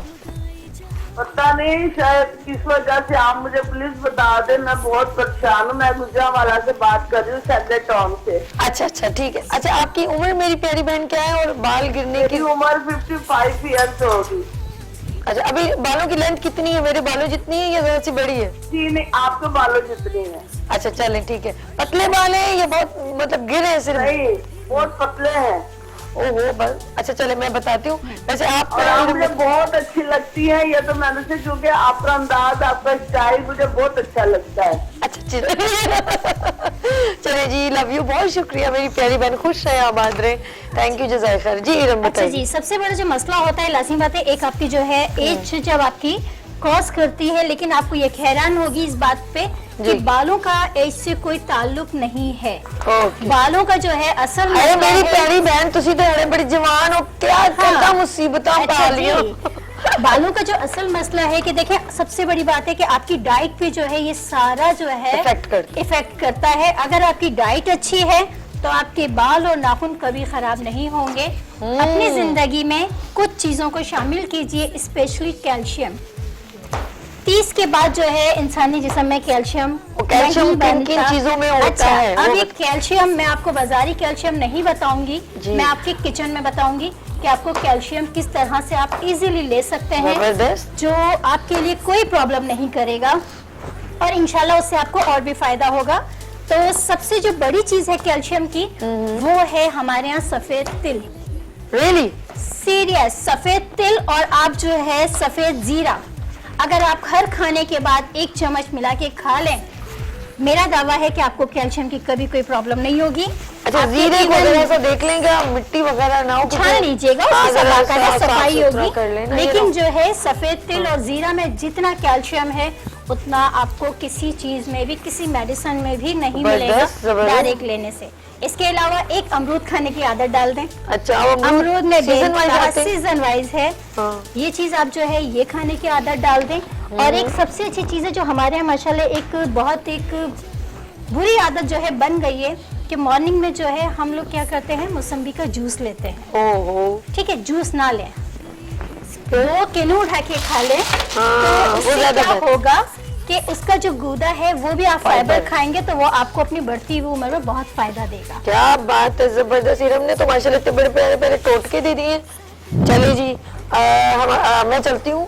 पता नहीं, शायद किस वजह से। आप मुझे प्लीज बता दें, मैं बहुत परेशान हूँ। मैं गुजरावाला से बात कर रही हूँ, सैंडे टाउन से। अच्छा ठीक है। अच्छा, आपकी उम्र मेरी प्यारी बहन क्या है और बाल गिरने की? मेरी उम्र 55 ईयर्स होगी। अच्छा, अभी बालों की लेंथ कितनी है? मेरे बालों जितनी है या ज्यादा सी बड़ी है? जी नहीं, आपके बालों जितनी है। अच्छा चले ठीक है। पतले बाल है या बहुत मतलब गिरे हैं सिर्फ? नहीं, बहुत पतले हैं। ओहो, बस। अच्छा चले, मैं बताती हूँ। वैसे आप मुझे बहुत अच्छी लगती है ये तो मैंने से, क्योंकि आपका अंदाज, आपका स्टाइल मुझे बहुत अच्छा लगता है। अच्छा चले जी, लव यू, बहुत शुक्रिया मेरी प्यारी बहन, खुश रहे, आबाद रहे। थैंक यू, जज़ाक खैर। जी इरम अच्छा बताइए। जी, सबसे बड़ा जो मसला होता है, लाज़िम बात है, एक आपकी जो है एज जब आपकी क्रॉस करती है, लेकिन आपको ये हैरान होगी इस बात पे कि बालों का एज से कोई ताल्लुक नहीं है। बालों का जो है असल अरे मेरी प्यारी बहन, तुसी तो अरे बड़ी जवान हो, क्या मुसीबतें पा लियो। बालों का जो असल मसला है कि देखें, सबसे बड़ी बात है कि आपकी डाइट पे जो है ये सारा जो है इफेक्ट करता है। अगर आपकी डाइट अच्छी है तो आपके बाल और नाखून कभी खराब नहीं होंगे। अपनी जिंदगी में कुछ चीजों को शामिल कीजिए, स्पेशली कैल्शियम। 30 के बाद जो है इंसानी जिस्म में कैल्शियम किन चीजों में होता है? अब ये कैल्शियम मैं आपको बाजारी कैल्शियम नहीं बताऊंगी, मैं आपके किचन में बताऊंगी कि आपको कैल्शियम किस तरह से आप इजीली ले सकते हैं, जो आपके लिए कोई प्रॉब्लम नहीं करेगा और इंशाल्लाह उससे आपको और भी फायदा होगा। तो सबसे जो बड़ी चीज है कैल्शियम की वो है हमारे यहाँ सफेद तिल। रियली? सीरियस, सफेद तिल और आप जो है सफेद जीरा, अगर आप हर खाने के बाद 1 चम्मच मिला के खा लें, मेरा दावा है कि आपको कैल्शियम की कभी कोई प्रॉब्लम नहीं होगी। अच्छा, आपके जीरे को even- वगैरह से देख लेंगे, मिट्टी वगैरह ना हो, छान लीजिएगा, हाँ, उससे जरा बाकायदा साफ सफाई सुथरा कर लेना, होगी। ये लेकिन ना। जो है सफेद तिल और जीरा में जितना कैल्शियम है उतना आपको किसी चीज में भी, किसी मेडिसिन में भी नहीं मिलेगा जबरदस्त। डायरेक्ट लेने से। इसके अलावा एक अमरूद खाने की आदत डाल दें। अच्छा, अब अमरूद में सीजन वाइज आते हैं? सीजन वाइज है। हाँ। ये चीज आप जो है ये खाने की आदत डाल दें। और एक सबसे अच्छी चीज है जो हमारे यहाँ माशाल्लाह एक बहुत एक बुरी आदत जो है बन गई है कि मॉर्निंग में जो है हम लोग क्या करते हैं, मौसम्बी का जूस लेते हैं। ओहो, ठीक है, जूस ना लें, 2 किलो उठा के खा लें। हाँ, तो वो उससे ज्यादा क्या बेहतर। होगा कि उसका जो गूदा है वो भी आप फाइबर फाइबर। खाएंगे तो वो आपको अपनी बढ़ती हुई उम्र में बहुत फायदा देगा। क्या बात है, जबरदस्त। इरम ने तो माशाल्लाह इतने बड़े प्यारे प्यारे टोटके दे दिए। चलिए जी, मैं चलती हूँ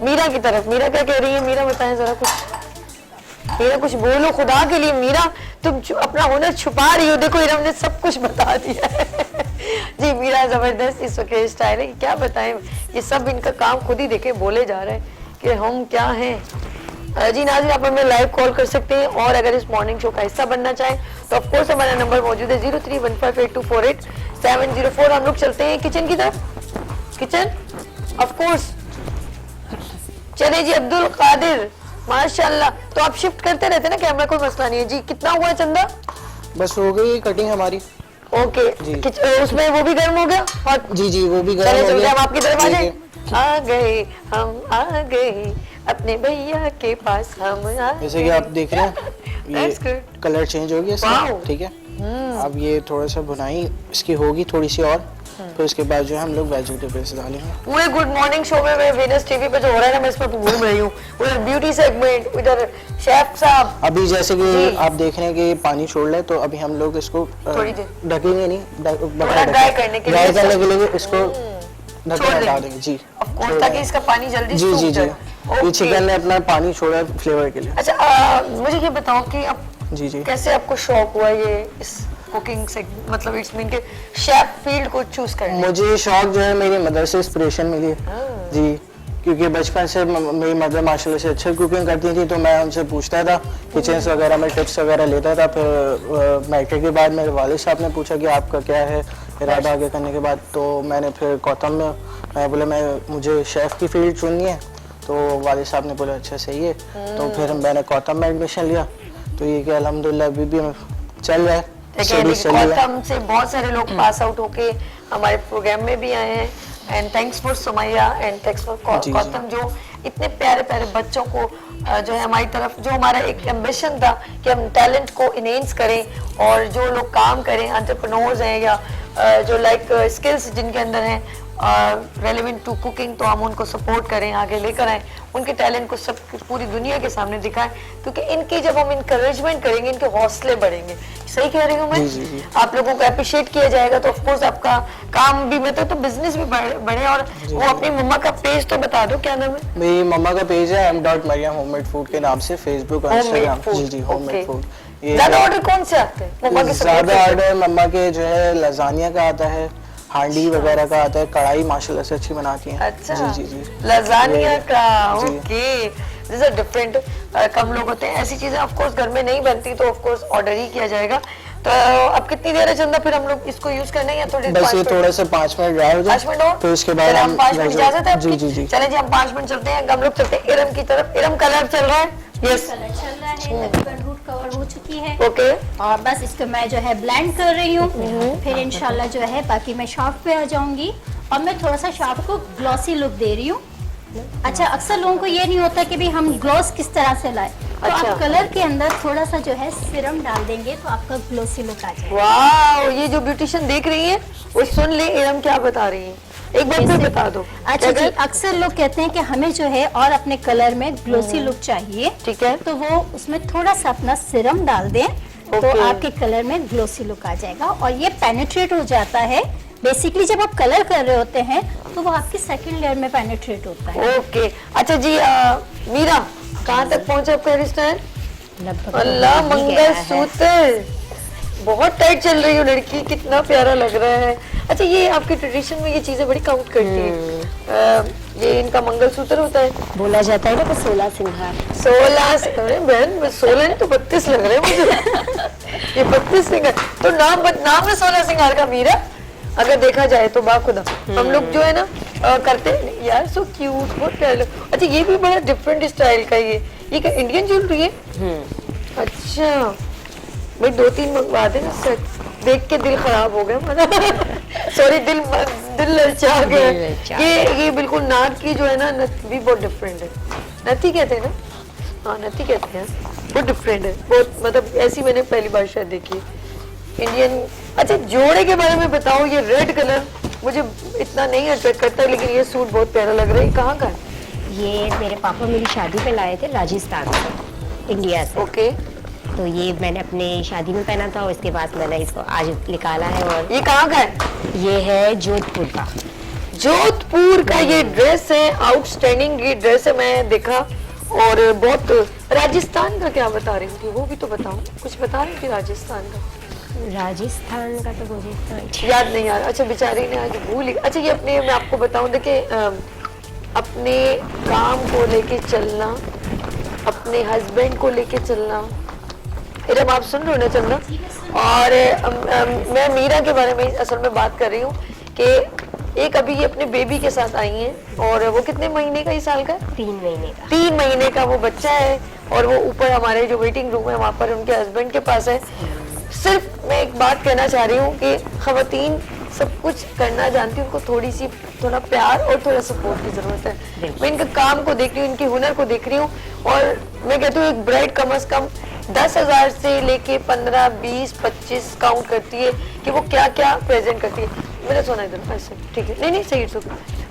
मीरा की तरफ। मीरा क्या कह रही है? मीरा बताएं जरा कुछ। मीरा कुछ बोलो खुदा के लिए। मीरा तुम अपना हुनर छुपा रही हो, देखो इरम ने सब कुछ बता दिया है। जी मीरा जबरदस्त इस वक्त स्टाइल है, क्या बताएं, ये सब इनका काम खुद ही देखे बोले जा रहे हैं कि हम क्या हैं। जी नाज़रीन, आप हमें लाइव कॉल कर सकते हैं और अगर इस मॉर्निंग शो का हिस्सा बनना चाहें तो ऑफ कोर्स हमारा नंबर मौजूद है 03158248 हम लोग चलते हैं किचन की तरफ। Kitchen of course. चले जी, अब्दुल कादिर माशाल्लाह। तो आप शिफ्ट करते रहते ना कैमरा, कोई मसला नहीं है जी। कितना हुआ चंदा? बस हो गई कटिंग हमारी। ओके जी। उसमें वो भी गर्म हो गया और जी वो भी चले गर्म हो चलते गया। हम आपकी तरफ आ ठीक जाए। है। आ गए हम, आ गए अपने भैया के पास हम आ गए। जैसे कि आप देख रहे हैं That's ये good. कलर चेंज हो गया Wow. इसका, ठीक है। अब ये थोड़ा सा भुनाई इसकी होगी थोड़ी सी और, फिर उसके बाद जो है हम लोग वेजिटेबल्स डालेंगे। पूरे गुड मॉर्निंग शो में मैं वीनस टीवी पे जो हो रहा है ना, मैं इस पर घूम रही हूँ। उधर ब्यूटी सेगमेंट, उधर शेफ साहब। अभी जैसे जी। कि आप देख रहे हैं कि ये पानी छोड़ रहा है, तो अभी हम लोग इसको थोड़ी देर। ढकेंगे नहीं, थोड़ा dry करने के लिए। ड्राई करने के लिए इसको छोड़ ढकना देंगे। हटा देंगे। जी ऑफ कोर्स, ताकि इसका पानी जल्दी जी सूख जी जी जाए। ये Okay. चिकन ने अपना पानी छोड़ा है फ्लेवर के लिए। अच्छा, मुझे ये बताओ कि अब जी जी कैसे आपको शौक हुआ ये इस कुकिंग से, मतलब इट्स मीन के शेफ फील्ड को चूज करने? मुझे शौक जो है मेरी मदर से इंस्पिरेशन मिली है। जी, क्योंकि बचपन से मेरी मदर माशाल्लाह से अच्छी कुकिंग करती थी, तो मैं उनसे पूछता था, किचन्स वगैरह में टिप्स वगैरह लेता था। फिर मैट्रिक के बाद मेरे वालिद साहब ने पूछा कि आपका क्या है इरादा आगे करने के बाद, तो मैंने फिर कौतम में मैं बोला मुझे शेफ़ की फील्ड चुननी है, तो वालिद साहब ने बोला अच्छा सही है। तो फिर मैंने कौतम में एडमिशन लिया, तो ये कि अल्हम्दुलिल्लाह अभी भी चल रहा है। कौतम से बहुत सारे लोग पास आउट होके हमारे प्रोग्राम में भी आए हैं। And thanks for Sumaiya and thanks for Kautam, जो इतने प्यारे प्यारे बच्चों को जो है हमारी तरफ, जो हमारा एक एम्बिशन था कि हम टैलेंट को इनहेंस करें और जो लोग काम करें, एंटरप्रेन्योर्स हैं या जो लाइक स्किल्स जिनके अंदर हैं रेलेवेंट टू कुकिंग, तो हम उनको सपोर्ट करें, आगे लेकर आएं, उनके टैलेंट को सब पूरी दुनिया के सामने दिखाएं, क्योंकि इनकी जब हम इनकरेजमेंट करेंगे इनके हौसले बढ़ेंगे। सही कह रही हूँ मैं? जी। आप लोगों को अप्रिशिएट किया जाएगा तो ऑफकोर्स आपका काम भी, मतलब तो बिजनेस भी बढ़े। और वो अपनी मम्मा का पेज तो बता दो, क्या नाम है? मेरी मम्मा का पेज है m.mariam होममेड फूड के नाम से, फेसबुक और इंस्टाग्राम। जी जी, होममेड फूड। ज्यादा ऑर्डर कौन से आते हैं मम्मा के? ज्यादा ऑर्डर मम्मा के जो है लजानिया का आता है, हांडी वगैरह का आता है, कढ़ाई माशाल्लाह से अच्छी बनाती हैं। अच्छा, जी जी जी, लजानिया का। जी। Okay, this are different. कम लोग होते हैं, ऐसी चीजें ऑफ कोर्स घर में नहीं बनती, तो ऑफ कोर्स ऑर्डर ही किया जाएगा। तो अब कितनी देर है चंदा, फिर हम लोग इसको यूज करने या थोड़ी बस ये थोड़ा सा 5 मिनट ड्राई हो जाए, 5 मिनट और फिर उसके बाद हम 5 मिनट इजाजत है आपकी? जी जी जी। चले जी, हम 5 मिनट चलते हैं, हम लोग चलते हैं इरम की तरफ। इरम कलर चल रहा है? यस, कलर चल रहा है, तकरीबन रूट कवर हो चुकी है। ओके। और बस इसको मैं जो है ब्लेंड कर रही हूँ, फिर इंशाल्लाह जो है बाकी मैं शार्प पे आ जाऊंगी और मैं थोड़ा सा शार्प को ग्लॉसी लुक दे रही हूँ। अच्छा, अक्सर लोगों को ये नहीं होता कि भी हम ग्लॉस किस तरह से लाए, तो अच्छा। आप कलर के अंदर थोड़ा सा जो है सीरम डाल देंगे तो आपका ग्लोसी लुक आ जाएगा। वाओ, ये जो ब्यूटिशियन देख रही है वो सुन ले इरम क्या बता रही है, एक बार फिर बता दो। अच्छा जी, अक्सर लोग कहते हैं कि हमें जो है और अपने कलर में ग्लोसी लुक चाहिए, ठीक है, तो वो उसमें थोड़ा सा अपना सीरम डाल दें तो Okay. आपके कलर में ग्लोसी लुक आ जाएगा और ये पेनिट्रेट हो जाता है। बेसिकली जब आप कलर कर रहे होते हैं तो वो आपकी सेकंड लेयर में पेनिट्रेट होता है। ओके। अच्छा जी, मीरा कहाँ तक पहुँचे आपका हेयर स्टाइल? लगभग अल्लाह हो ही गया है। मंगलसूत्र बहुत टाइट चल रही है लड़की, कितना प्यारा लग रहा है। अच्छा, ये आपके ट्रेडिशन में ये चीजें बड़ी काउंट करती हैं। ये इनका मंगलसूत्र होता है। बोला जाता है ना कि 16 सिंगार। 16 अरे बहन 16 नहीं तो 32 लग रहे हैं मुझे। ये 32 सिंगार तो नाम है 16 सिंगार का मीरा, अगर देखा जाए तो बाखुदा। हम लोग जो है ना करते हैं यार, सो क्यूट, बहुत प्यारा। अच्छा, ये भी बड़ा डिफरेंट स्टाइल का ये क्या इंडियन ज्वेलरी है? अच्छा भाई 2-3 मंगवा देना सेट, देख के दिल खराब हो गया मेरा। सॉरी, दिल ललचा गया। ये बिल्कुल नाक की जो है ना नथ भी बहुत डिफरेंट है। नथी कहते हैं ना? हाँ नथी कहते हैं। बहुत डिफरेंट है, बहुत मतलब ऐसी मैंने पहली बार शायद देखी इंडियन। अच्छा, जोड़े के बारे में बताओ। ये रेड कलर मुझे इतना नहीं अट्रैक्ट करता, लेकिन ये सूट बहुत प्यारा लग रहा है। कहाँ का है? ये मेरे पापा मेरी शादी पे लाए थे राजस्थान से, इंडिया से। ओके, तो ये मैंने अपने शादी में पहना था और इसके बाद मैंने इसको आज निकाला है। और ये कहाँ का है? ये है जोधपुर का। जोधपुर का ये ड्रेस है, आउटस्टैंडिंग ये ड्रेस है, मैं देखा। और बहुत राजस्थान का क्या बता रही थी, वो भी तो बताओ। कुछ बता रही थी राजस्थान का? राजस्थान का तो मुझे याद नहीं यार। अच्छा, बेचारी ने आज भूल ही। अच्छा, ये अपने मैं आपको बताऊं, देखिए अपने काम को लेके चलना, अपने हस्बैंड को लेके चलना। इरम, आप सुन रहे हो ना चलना? और मैं मीरा के बारे में असल में बात कर रही हूँ कि एक अभी ये अपने बेबी के साथ आई हैं, और वो कितने महीने का, इस साल का? 3 महीने का। 3 महीने का वो बच्चा है, और वो ऊपर हमारे जो वेटिंग रूम है वहाँ पर उनके हस्बैंड के पास है। सिर्फ मैं एक बात कहना चाह रही हूँ कि खवातीन सब कुछ करना जानती हैं, उनको थोड़ा प्यार और थोड़ा सपोर्ट की जरूरत है। मैं इनके काम को देख रही हूँ, इनके हुनर को देख रही हूँ, और मैं कहती हूँ एक ब्राइड कम से कम 10,000 से लेके 15, 20, 25 काउंट करती है कि वो क्या क्या प्रेजेंट करती है। मेरा सोना इधर ऐसे, ठीक है, नहीं सही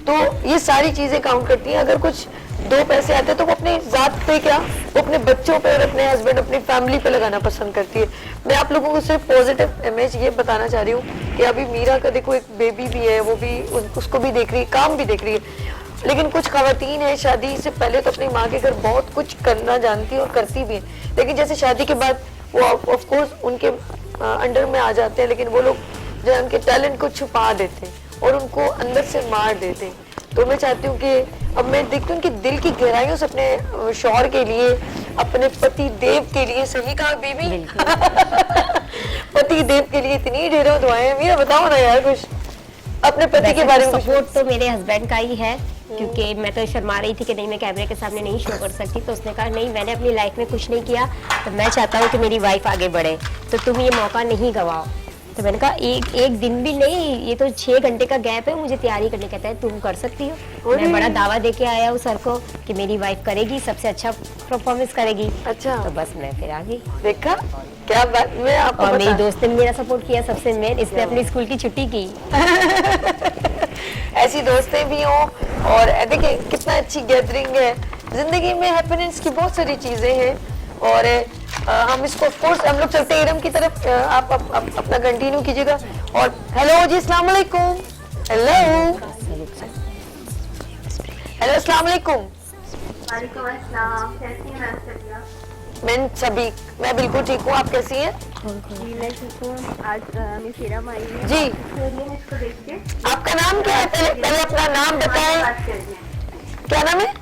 तो ये सारी चीजें काउंट करती हैं। अगर कुछ 2 पैसे आते हैं तो वो अपने जात पे क्या, वो अपने बच्चों पे और अपने हस्बैंड, अपनी फैमिली पे लगाना पसंद करती है। मैं आप लोगों को सिर्फ पॉजिटिव इमेज ये बताना चाह रही हूँ कि अभी मीरा का देखो एक बेबी भी है, वो भी उसको भी देख रही है, काम भी देख रही है। लेकिन कुछ खवातीन है शादी से पहले तो अपनी माँ के घर बहुत कुछ करना जानती है और करती भी है, लेकिन जैसे शादी के बाद वो ऑफ कोर्स उनके अंडर में आ जाते हैं, लेकिन वो लोग जो है उनके टैलेंट को छुपा देते हैं और उनको अंदर से मार देते हैं। तो मैं चाहती हूँ कि अब मैं देखती हूँ कि दिल की गहराइयों से अपने शौहर के लिए, अपने पति देव के लिए, सही कहा बीबी? पति देव के लिए इतनी ढेरों दुआएं। मीरा बताओ ना यार कुछ अपने पति के बारे में। सपोर्ट तो मेरे हस्बैंड का ही है, क्योंकि मैं तो शर्मा रही थी कि नहीं मैं कैमरे के सामने नहीं शो कर सकती, तो उसने कहा नहीं मैंने अपनी लाइफ में कुछ नहीं किया, तो मैं चाहता हूँ कि मेरी वाइफ आगे बढ़े, तो तुम ये मौका नहीं गवाओ। तो मैंने कहा एक दिन भी नहीं, ये तो 6 घंटे का गैप है, मुझे तैयारी करने कहता है तुम कर सकती हो। मैं बड़ा दावा दे के आया हूँ सर को कि मेरी वाइफ करेगी, सबसे अच्छा परफॉर्मेंस करेगी। अच्छा, तो बस मैं फिर आ गई। देखा क्या बात। मैं आपको और मेरी दोस्त ने मेरा सपोर्ट किया सबसे मेन, इसने अपनी स्कूल की छुट्टी की। ऐसी दोस्तें भी हों, और देखिए कितना अच्छी गैदरिंग है। जिंदगी में हैप्पीनेस की बहुत सारी चीजें हैं, और हम इसको ऑफ कोर्स हम लोग चलते हैं इरम की तरफ। आप अपना कंटिन्यू कीजिएगा। और हेलो जी, अस्सलाम वालेकुम। हेलो हेलो, अस्सलाम वालेकुम। वालेकुम अस्सलाम, कैसी हैं मैम सबिया? मैं बिल्कुल ठीक हूँ, आप कैसी हैं? जी मैं ठीक हूँ। आज मिस इरम आई है जी। इसको देख के। आपका नाम क्या है? पहले अपना नाम बताएं। बात कर रही हैं। क्या नाम है?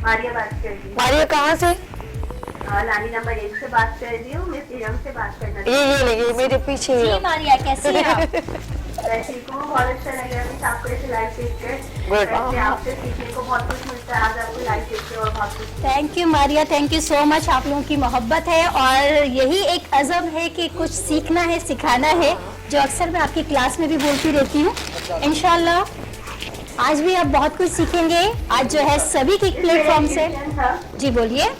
मारिया बात कर रही मारिया कहाँ से? हूँ। लानी नंबर 1 से बात कर रही हूँ। मिस इरम से बात करना ये मेरे पीछे ही है। मारिया कैसी हैं आप? मैं ठीक हूँ, बहुत अच्छा लग रहा है आपको ऐसे लाइव देख कर। वैसे आपसे सीखने को बहुत कुछ मिलता है। आज आपको लाइव देख के और बहुत कुछ। Thank you Maria, thank you so much. आप लोगों की मोहब्बत है, और यही एक अज़म है कि कुछ सीखना है, सिखाना है, जो अक्सर मैं आपकी क्लास में भी बोलती रहती हूँ। इंशाल्लाह आज भी आप बहुत कुछ सीखेंगे। आज जो है सभी के प्लेटफॉर्म से। जी बोलिए।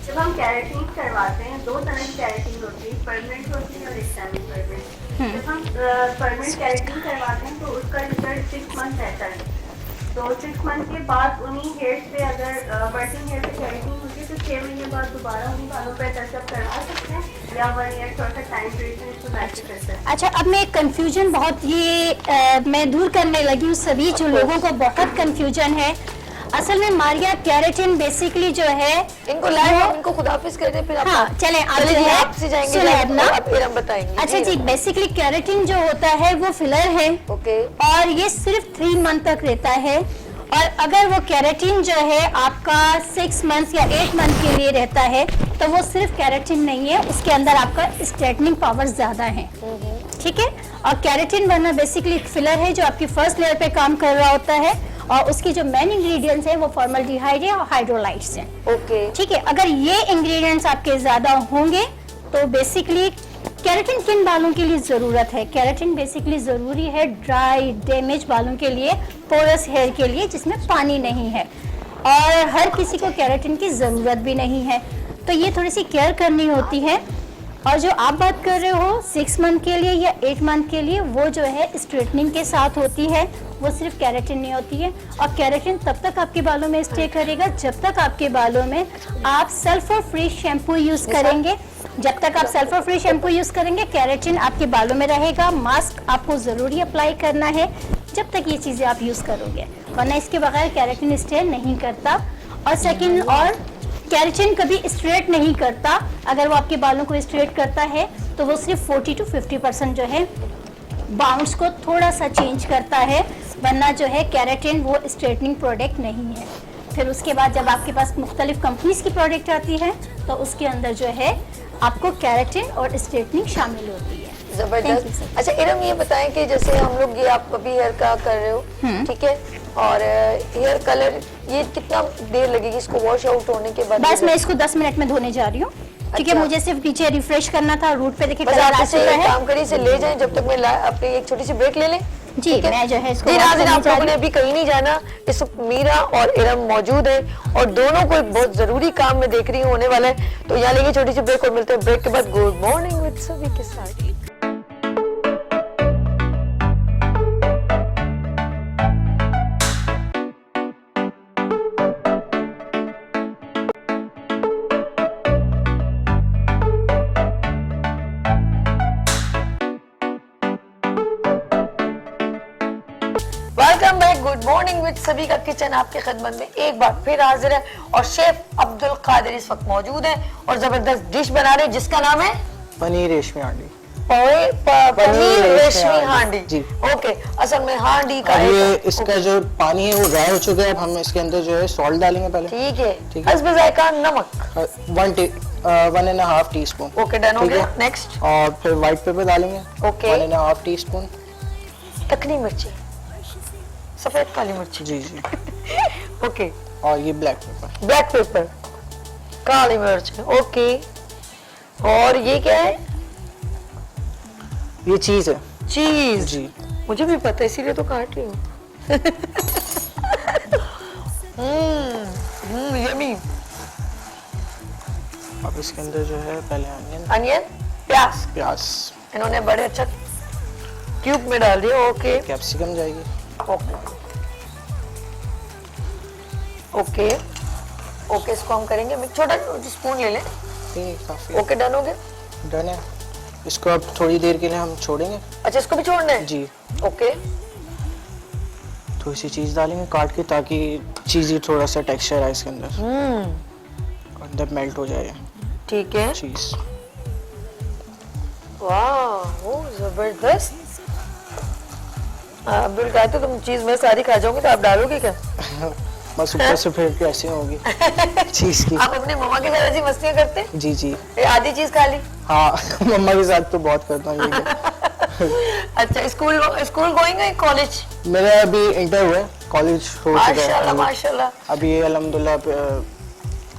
जब हम कैरेटिन करवाते हैं, 2 तरह की कैरेटिन होती है, परमानेंट होती है और एक्सटर्नल परमानेंट। जब हम परमानेंट कैरेटिन करवाते हैं तो उसका रिजल्ट 6 मंथ रहता है। तो 6 मंथ के बाद उन्हीं हेयर्स पे अगर बर्टिंग हेयर पे कैरेटिन होती है तो 6 महीने बाद दोबारा उन्हीं बालों पे टचअप करवा सकते हैं, या 1 ईयर थोड़ा सा टाइम पीरियड में इसको बैठ करते हैं। अच्छा, अब मैं कंफ्यूजन बहुत मैं दूर करने लगी हूँ। सभी जो लोगों को बहुत कंफ्यूजन है, असल में मारिया केराटिन बेसिकली जो है इनको लाइव इनको खुदाफिज कर दें फिर आप हाँ चलें आप चलिए जो जी, है आपसे जाएंगे सुनिए live अब ना। और आप फिर हम बताएंगे अच्छा जी, बेसिकली केराटिन जो होता है वो फिलर है ओके और ये सिर्फ 3 मंथ तक रहता है। और अगर वो केराटिन जो है आपका 6 मंथ या 8 मंथ के लिए रहता है तो वो सिर्फ केराटिन नहीं है, उसके अंदर आपका स्ट्रेटनिंग पावर ज्यादा है, ठीक है। और केराटिन बनना बेसिकली एक फिलर है जो आपकी फर्स्ट लेयर पे काम कर रहा होता है और उसकी जो मेन इंग्रेडिएंट्स है वो फॉर्मल्डिहाइड है और हाइड्रोलाइट्स हैं, ओके ठीक है। अगर ये इंग्रेडिएंट्स आपके ज्यादा होंगे तो बेसिकली केराटिन किन बालों के लिए जरूरत है? केराटिन बेसिकली जरूरी है ड्राई डैमेज बालों के लिए, पोरस हेयर के लिए जिसमें पानी नहीं है, और हर किसी को केराटिन की जरूरत भी नहीं है, तो ये थोड़ी सी केयर करनी होती है। और जो आप बात कर रहे हो 6 मंथ के लिए या 8 मंथ के लिए, वो जो है स्ट्रेटनिंग के साथ होती है, वो सिर्फ केराटिन नहीं होती है। और केराटिन तब तक आपके बालों में स्टे करेगा जब तक आपके बालों में आप सल्फर फ्री शैम्पू यूज करेंगे। जब तक आप सल्फर फ्री शैम्पू यूज करेंगे केराटिन आपके बालों में रहेगा। मास्क आपको जरूरी अप्लाई करना है जब तक ये चीजें आप यूज करोगे, वरना इसके बगैर केराटिन स्टे नहीं करता। और सेकंड, और केराटिन कभी स्ट्रेट नहीं करता, अगर वो आपके बालों को स्ट्रेट करता है तो वो सिर्फ 40 to 50% जो है बाउंस को थोड़ा सा चेंज करता है, वरना जो है केराटिन वो स्ट्रेटनिंग प्रोडक्ट नहीं है। फिर उसके बाद जब आपके पास मुख्तलिफ कंपनीज की प्रोडक्ट आती है तो उसके अंदर जो है आपको केराटिन और स्ट्रेटनिंग शामिल होती है। जबरदस्त। अच्छा इरम ये बताएं कि जैसे हम लोग ये आप अभी हेयर का कर रहे हो, ठीक है, और हेयर कलर ये कितना देर लगेगी इसको वॉश आउट होने के बाद? बस मैं इसको 10 मिनट में धोने जा रही हूँ, ठीक है। अच्छा। मुझे सिर्फ नीचे रिफ्रेश करना था, रूट पे देखिए बस कलर आप आ इसे चुका एक है। काम करिए, इसे ले जाएं जब तक मैं अपनी एक छोटी सी ब्रेक ले लें। जी, ठीक है? मैं जो है इसको जी wash नाज़रीन, करने आप जा लोगों रही ने हूँ। अभी कहीं नहीं जाना, इस वक्त मीरा और इरम मौजूद है और दोनों को एक बहुत जरूरी काम में देख रही हूँ होने वाला है, तो यहाँ लेंगे छोटी सी ब्रेक और मिलते हैं ब्रेक के बाद गुड मॉर्निंग विद सभी के साथ। Welcome back, good morning with सभी का किचन आपके खिदमत में एक बार फिर हाजिर है और शेफ अब्दुल कादिर इस वक्त मौजूद है और जबरदस्त डिश बना रहे हैं जिसका नाम है पनीर रेशमी हांडी। पनीर रेशमी हांडी। जी। ओके, असल में हांडी का और ये एक- इसका जो पानी है वो ड्राई हो चुका है, अब हम इसके अंदर जो है सॉल्ट डालेंगे पहले। ठीक है, ठीक है। हस्ब जायका नमक। 1.5 टीस्पून। ओके, डन हो ठीक गया। है। नेक्स्ट और फिर व्हाइट पेपर डालेंगे ओके। 1.5 टीस्पून। तखनी मिर्ची, सफेद काली मिर्ची। जी जी। ओके, और ये ब्लैक पेपर। ब्लैक पेपर, काली मिर्च। ओके, और ये क्या है? ये चीज है। चीज। जी। मुझे भी पता है इसीलिए तो काट रही हूँ। यम्मी। अब इसके अंदर जो है पहले अनियन, अनियन, प्याज प्याज, इन्होंने बड़े अच्छा क्यूब में डाल दिया। ओके कैप्सिकम जाएगी। ओके ओके ओके, इसको हम करेंगे मिक्स। छोटा स्पून ले लें। ठीक है, काफी ओके, डन हो गया। डन है। इसको अब थोड़ी देर के लिए हम छोड़ेंगे। अच्छा, इसको भी छोड़ना है? जी। ओके, थोड़ी सी चीज डालेंगे काट के ताकि चीज़ी थोड़ा सा टेक्सचर है इसके अंदर, अंदर मेल्ट हो जाए ठीक है। चीज। वाह, ओ जबरदस्त। अब्दुल कहते तुम चीज में सारी खा जाओगे तो आप डालोगे क्या? बस ऊपर से फिर कैसे होगी चीज की। आप अपने मम्मा के साथ ऐसी मस्तियां करते? जी जी। ये आधी चीज खा ली? हाँ मम्मा के साथ तो बहुत करता हूँ ये। अच्छा, स्कूल गोइंग है, कॉलेज? मेरा अभी इंटर हुआ है, कॉलेज हो चुका माशाल्लाह है माशाल्लाह। अभी ये अल्हम्दुलिल्लाह।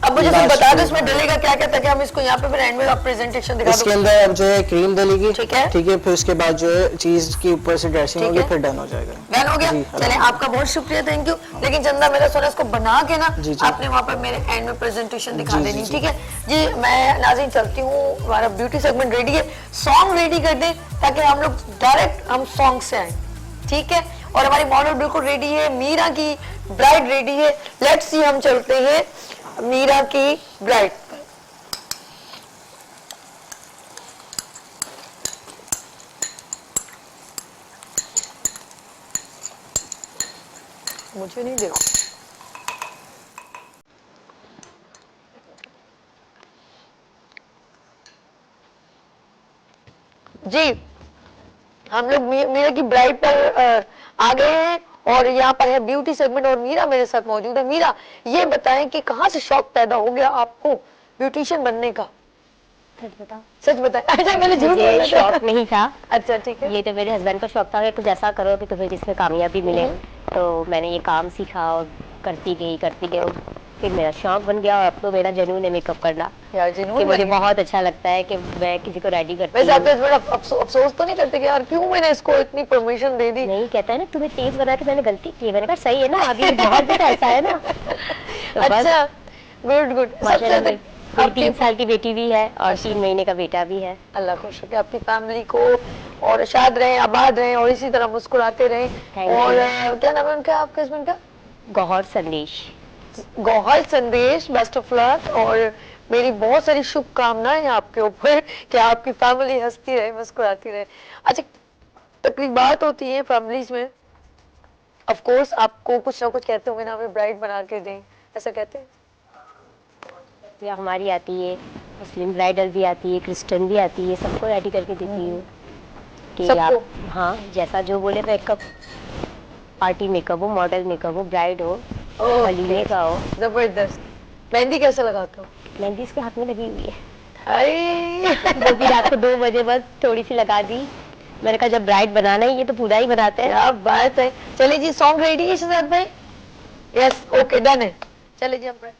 अब मुझे लास्ट बता दो में- इसमें डलेगा क्या क्या, ताकि हम इसको यहाँ पे फिर एंड में आप प्रेजेंटेशन दिखा इसके दो। अंदर अब जो है क्रीम डलेगी। ठीक है। ठीक है, फिर उसके बाद जो है चीज के ऊपर से ड्रेसिंग ठीक होगी, है। फिर डन हो जाएगा। डन हो गया। जी, चले, आपका बहुत शुक्रिया, थैंक यू। लेकिन चंदा, मेरा सोना इसको बना के ना जी, जी। आपने वहाँ पर मेरे एंड में प्रेजेंटेशन दिखा जी, देनी, जी, ठीक है जी। मैं नाज़रीन चलती हूँ, हमारा ब्यूटी सेगमेंट रेडी है, सॉन्ग रेडी कर दें ताकि हम लोग डायरेक्ट हम सॉन्ग से आए, ठीक है। और हमारी मॉडल बिल्कुल रेडी है, मीरा की ब्राइड रेडी है। लेट्स सी, हम चलते हैं मीरा की ब्राइड। मुझे नहीं देखो। जी हम लोग मीरा की ब्राइड पर आ गए हैं और यहाँ पर है ब्यूटी सेगमेंट और मीरा मेरे साथ मौजूद है। मीरा ये बताएं कि कहाँ से शौक पैदा हो गया आपको ब्यूटिशियन बनने का? सच बताओ, सच बताएं। अच्छा मैंने झूठ मुझे बोला था। शौक नहीं था। अच्छा ठीक है। ये तो मेरे हस्बैंड का शौक था कि कुछ ऐसा करो कि तुम्हें जिसमें कामयाबी मिले। तो मैंने ये काम सीखा और करती गई। फिर मेरा शौक बन गया और अब तो मेरा जुनून है मेकअप करना। यार कि जिन्होंने मुझे बहुत अच्छा लगता है कि मैं किसी को रेडी करती वैसे आप हूँ। बड़ा अफसोस तो नहीं करते कि यार क्यों मैंने इसको इतनी परमिशन दे दी? नहीं, कहता है ना तुम्हें तेज बना के मैंने गलती की। मैंने कहा सही है ना, अभी बहुत भी ऐसा है ना। तो बस अच्छा गुड गुड। माशाल्लाह मेरी 3 साल की बेटी भी है और 3 महीने का बेटा भी है। अल्लाह खुश रखे आपकी फैमिली को और शाद रहे, आबाद रहे और इसी तरह मुस्कुराते रहे। Thank और you। क्या नाम है उनका, आपके हस्बैंड का? गौहर संदेश। गौहर संदेश, बेस्ट ऑफ लक और मेरी बहुत सारी शुभकामनाएं आपके ऊपर कि आपकी फैमिली हंसती रहे, मुस्कुराती रहे। अच्छा तकरीबात होती है फैमिलीज में, ऑफ कोर्स आपको कुछ ना कुछ कहते होंगे ना, हमें ब्राइड बना के दें, ऐसा कहते हैं? या हमारी आती है, मुस्लिम ब्राइडल भी आती है, क्रिश्चियन भी आती है, सबको रेडी करके देती हूँ कि सबको? आप हाँ जैसा जो बोले, मेकअप पार्टी मेकअप हो, मॉडल मेकअप हो, ब्राइड हो, वलीमे का हो। जबरदस्त। मेहंदी कैसे लगाते हो? मेहंदी इसके हाथ में लगी हुई है। अरे वो भी रात को 2 बजे बस थोड़ी सी लगा दी। मैंने कहा जब ब्राइड बनाना ही है तो पूरा ही बनाते हैं। क्या बात है। चलिए जी सॉन्ग रेडी है शहजाद भाई? यस ओके डन है। चलिए जी हम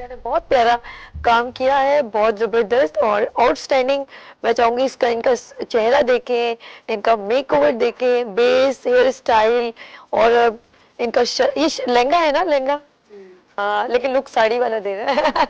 ने बहुत प्यारा काम किया है, बहुत जबरदस्त और आउटस्टैंडिंग। मैं चाहूंगी इसका इनका चेहरा देखें, इनका मेकओवर देखें, बेस, हेयर स्टाइल और इनका ये लहंगा है ना, लहंगा हाँ, लेकिन लुक साड़ी वाला दे रहा है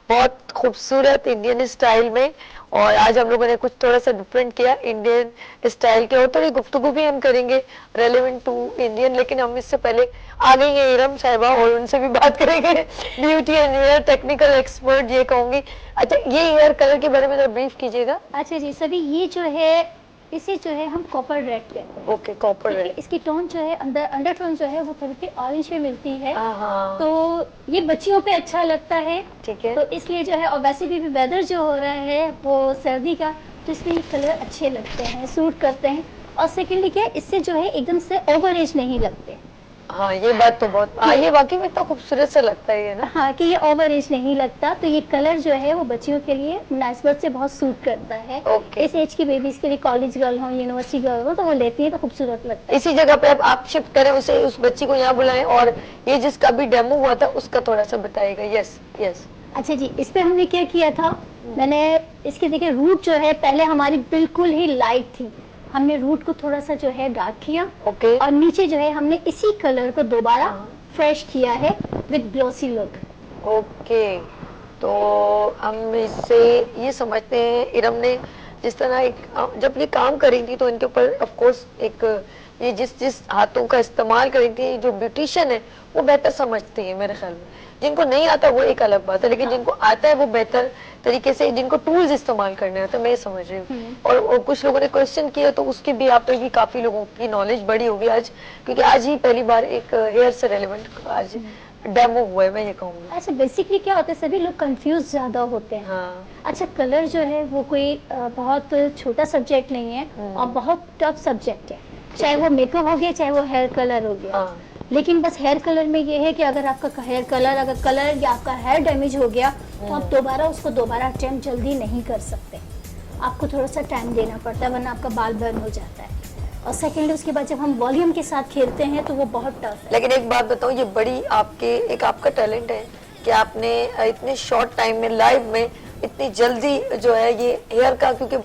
बहुत खूबसूरत इंडियन स्टाइल में। और आज हम लोगों ने कुछ थोड़ा सा डिफरेंट किया इंडियन स्टाइल के, और थोड़ी गुफ्तगू भी हम करेंगे रेलेवेंट टू इंडियन। लेकिन हम इससे पहले आ गई हैं इरम साहिबा और उनसे भी बात करेंगे, beauty and hair technical expert ये कहूंगी। अच्छा, ये हेयर कलर के बारे में जरा ब्रीफ कीजिएगा। अच्छा जी, सभी ये जो है इसे जो है हम कॉपर रेड कहते हैं। ओके, कॉपर ठीक है, रेड। इसकी टोन जो है अंडर टोन जो है वो थोड़ी ऑरेंज में मिलती है। हाँ, तो ये बच्चियों पे अच्छा लगता है। ठीक है। तो इसलिए जो है, और वैसे भी वेदर जो हो रहा है वो सर्दी का, तो इसलिए ये कलर अच्छे लगते हैं, सूट करते हैं। और सेकेंडली क्या है, इससे जो है एकदम से ओवर एज नहीं लगते। हाँ, ये बात तो बहुत, हाँ, ये वाकई में इतना खूबसूरत सा लगता है ये ना। हाँ, कि ये ओवर एज नहीं लगता। तो ये कलर जो है वो बच्चियों के लिए नाइसबर्ड से बहुत सूट करता है। ओके। इस एज की बेबीज के लिए, कॉलेज गर्ल हो, यूनिवर्सिटी गर्ल हो, तो वो लेती है तो खूबसूरत लगता है। इसी जगह पे अब आप शिफ्ट करें उसे, उस बच्ची को यहाँ बुलाएं, और ये जिसका भी डेमो हुआ था उसका थोड़ा सा बताइएगा। Yes yes. अच्छा जी, इस पे हमने क्या किया था, मैंने इसके देखिए रूट जो है पहले हमारी बिल्कुल ही लाइट थी, हमने रूट को थोड़ा सा जो है डार्क किया। ओके। और नीचे जो है हमने इसी कलर को दोबारा फ्रेश किया है विद ग्लोसी लुक। ओके, तो हम इससे ये समझते हैं इरम ने जिस तरह एक जब ये काम करी थी तो इनके ऊपर ऑफ कोर्स एक ये जिस जिस हाथों का इस्तेमाल करी थी, जो ब्यूटिशियन है वो बेहतर समझती है मेरे ख्याल में। जिनको नहीं आता वो एक अलग बात है, लेकिन जिनको आता है वो बेहतर तरीके से, जिनको टूल्स इस्तेमाल करने होते हैं, मैं ये समझ रही हूँ। और कुछ लोगों ने क्वेश्चन किया तो उसकी भी आप पे भी काफी लोगों की नॉलेज बढ़ी होगी आज, क्योंकि आज ही पहली बार एक हेयर से रेलेवेंट आज डेमो हुआ है, मैं ये कहूँगी। अच्छा, बेसिकली क्या होता है, सभी लोग कंफ्यूज ज्यादा होते हैं। हाँ। अच्छा, कलर जो है वो कोई बहुत छोटा सब्जेक्ट नहीं है और बहुत टफ सब्जेक्ट है। चाहे वो मेकअप हो गया, चाहे वो हेयर कलर हो गया। हाँ। लेकिन बस हेयर कलर में ये है कि अगर आपका हेयर कलर, अगर कलर या आपका हेयर डैमेज हो गया तो आप दोबारा अटेम्प्ट जल्दी नहीं कर सकते। आपको थोड़ा सा टाइम देना पड़ता है, वरना आपका बाल बर्न हो जाता है। और सेकेंडली उसके बाद जब हम वॉल्यूम के साथ खेलते हैं तो वो बहुत टफ है। लेकिन एक बात बताऊं, ये बड़ी आपका टैलेंट है कि आपने इतने शॉर्ट टाइम में लाइव में इतनी जल्दी जो है ये हेयर का, क्योंकि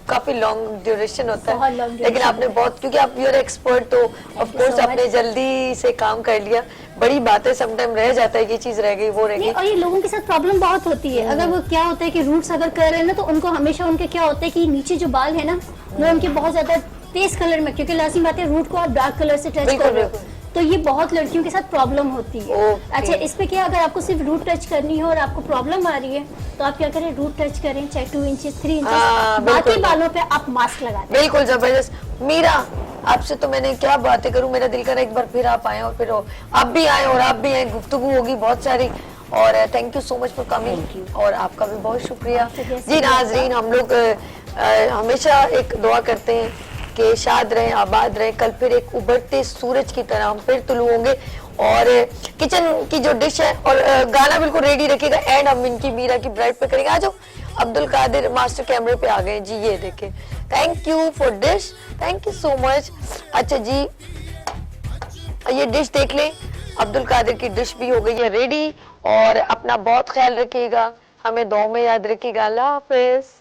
काफी लॉन्ग ड्यूरेशन होता बहुत है, long लेकिन duration आपने बहुत, क्योंकि आप यूर एक्सपर्ट तो ऑफ कोर्स so आपने much. जल्दी से काम कर लिया। बड़ी बात है, समटाइम रह जाता है, ये चीज रह गई, वो रह नहीं, गई। और ये लोगों के साथ प्रॉब्लम बहुत होती है। अगर वो क्या होता है कि रूट्स अगर कर रहे हैं ना, तो उनको हमेशा उनके क्या होता है कि नीचे जो बाल है ना वो उनके बहुत ज्यादा तेज कलर में, क्योंकि लाजिम बात है रूट को आप डार्क कलर से टच बिल्कुल, कर रहे हो, बिल्कुल। तो ये बहुत लड़कियों के साथ प्रॉब्लम होती है। Okay. अच्छा, इस पे क्या, अगर आपको सिर्फ रूट टच करनी है और आपको प्रॉब्लम आ रही है तो आप क्या करें, रूट टच करें, चाहे 2 इंचेस 3 इंचेस, हाँ, बिल्कुल। बाकी बालों पे आप मास्क लगा दें। बिल्कुल जबरदस्त। मीरा, आपसे तो मैंने क्या बातें करूं, मेरा दिल कर एक बार फिर आप आए, और फिर आप भी आए और आप भी आए, गुफ्तगू होगी बहुत सारी। और thank you so much for coming, और आपका भी बहुत शुक्रिया। जी नाजरीन, हम लोग हमेशा एक दुआ करते हैं कि शाद रहें, आबाद रहें। कल फिर एक उभरते सूरज की तरह हम फिर तुलू होंगे। और किचन की जो डिश है, और गाना बिल्कुल रेडी रखिएगा, एंड हम इनकी मीरा की ब्राइड पे करेंगे। आ जाओ, अब्दुल कादिर मास्टर कैमरे पे आ गए जी, ये देखे। Thank you for dish, thank you so much. अच्छा जी, ये डिश देख लें, अब्दुल कादिर की डिश भी हो गई है रेडी। और अपना बहुत ख्याल रखिएगा, हमें दुआ में याद रखिएगा। अल्लाह हाफिज।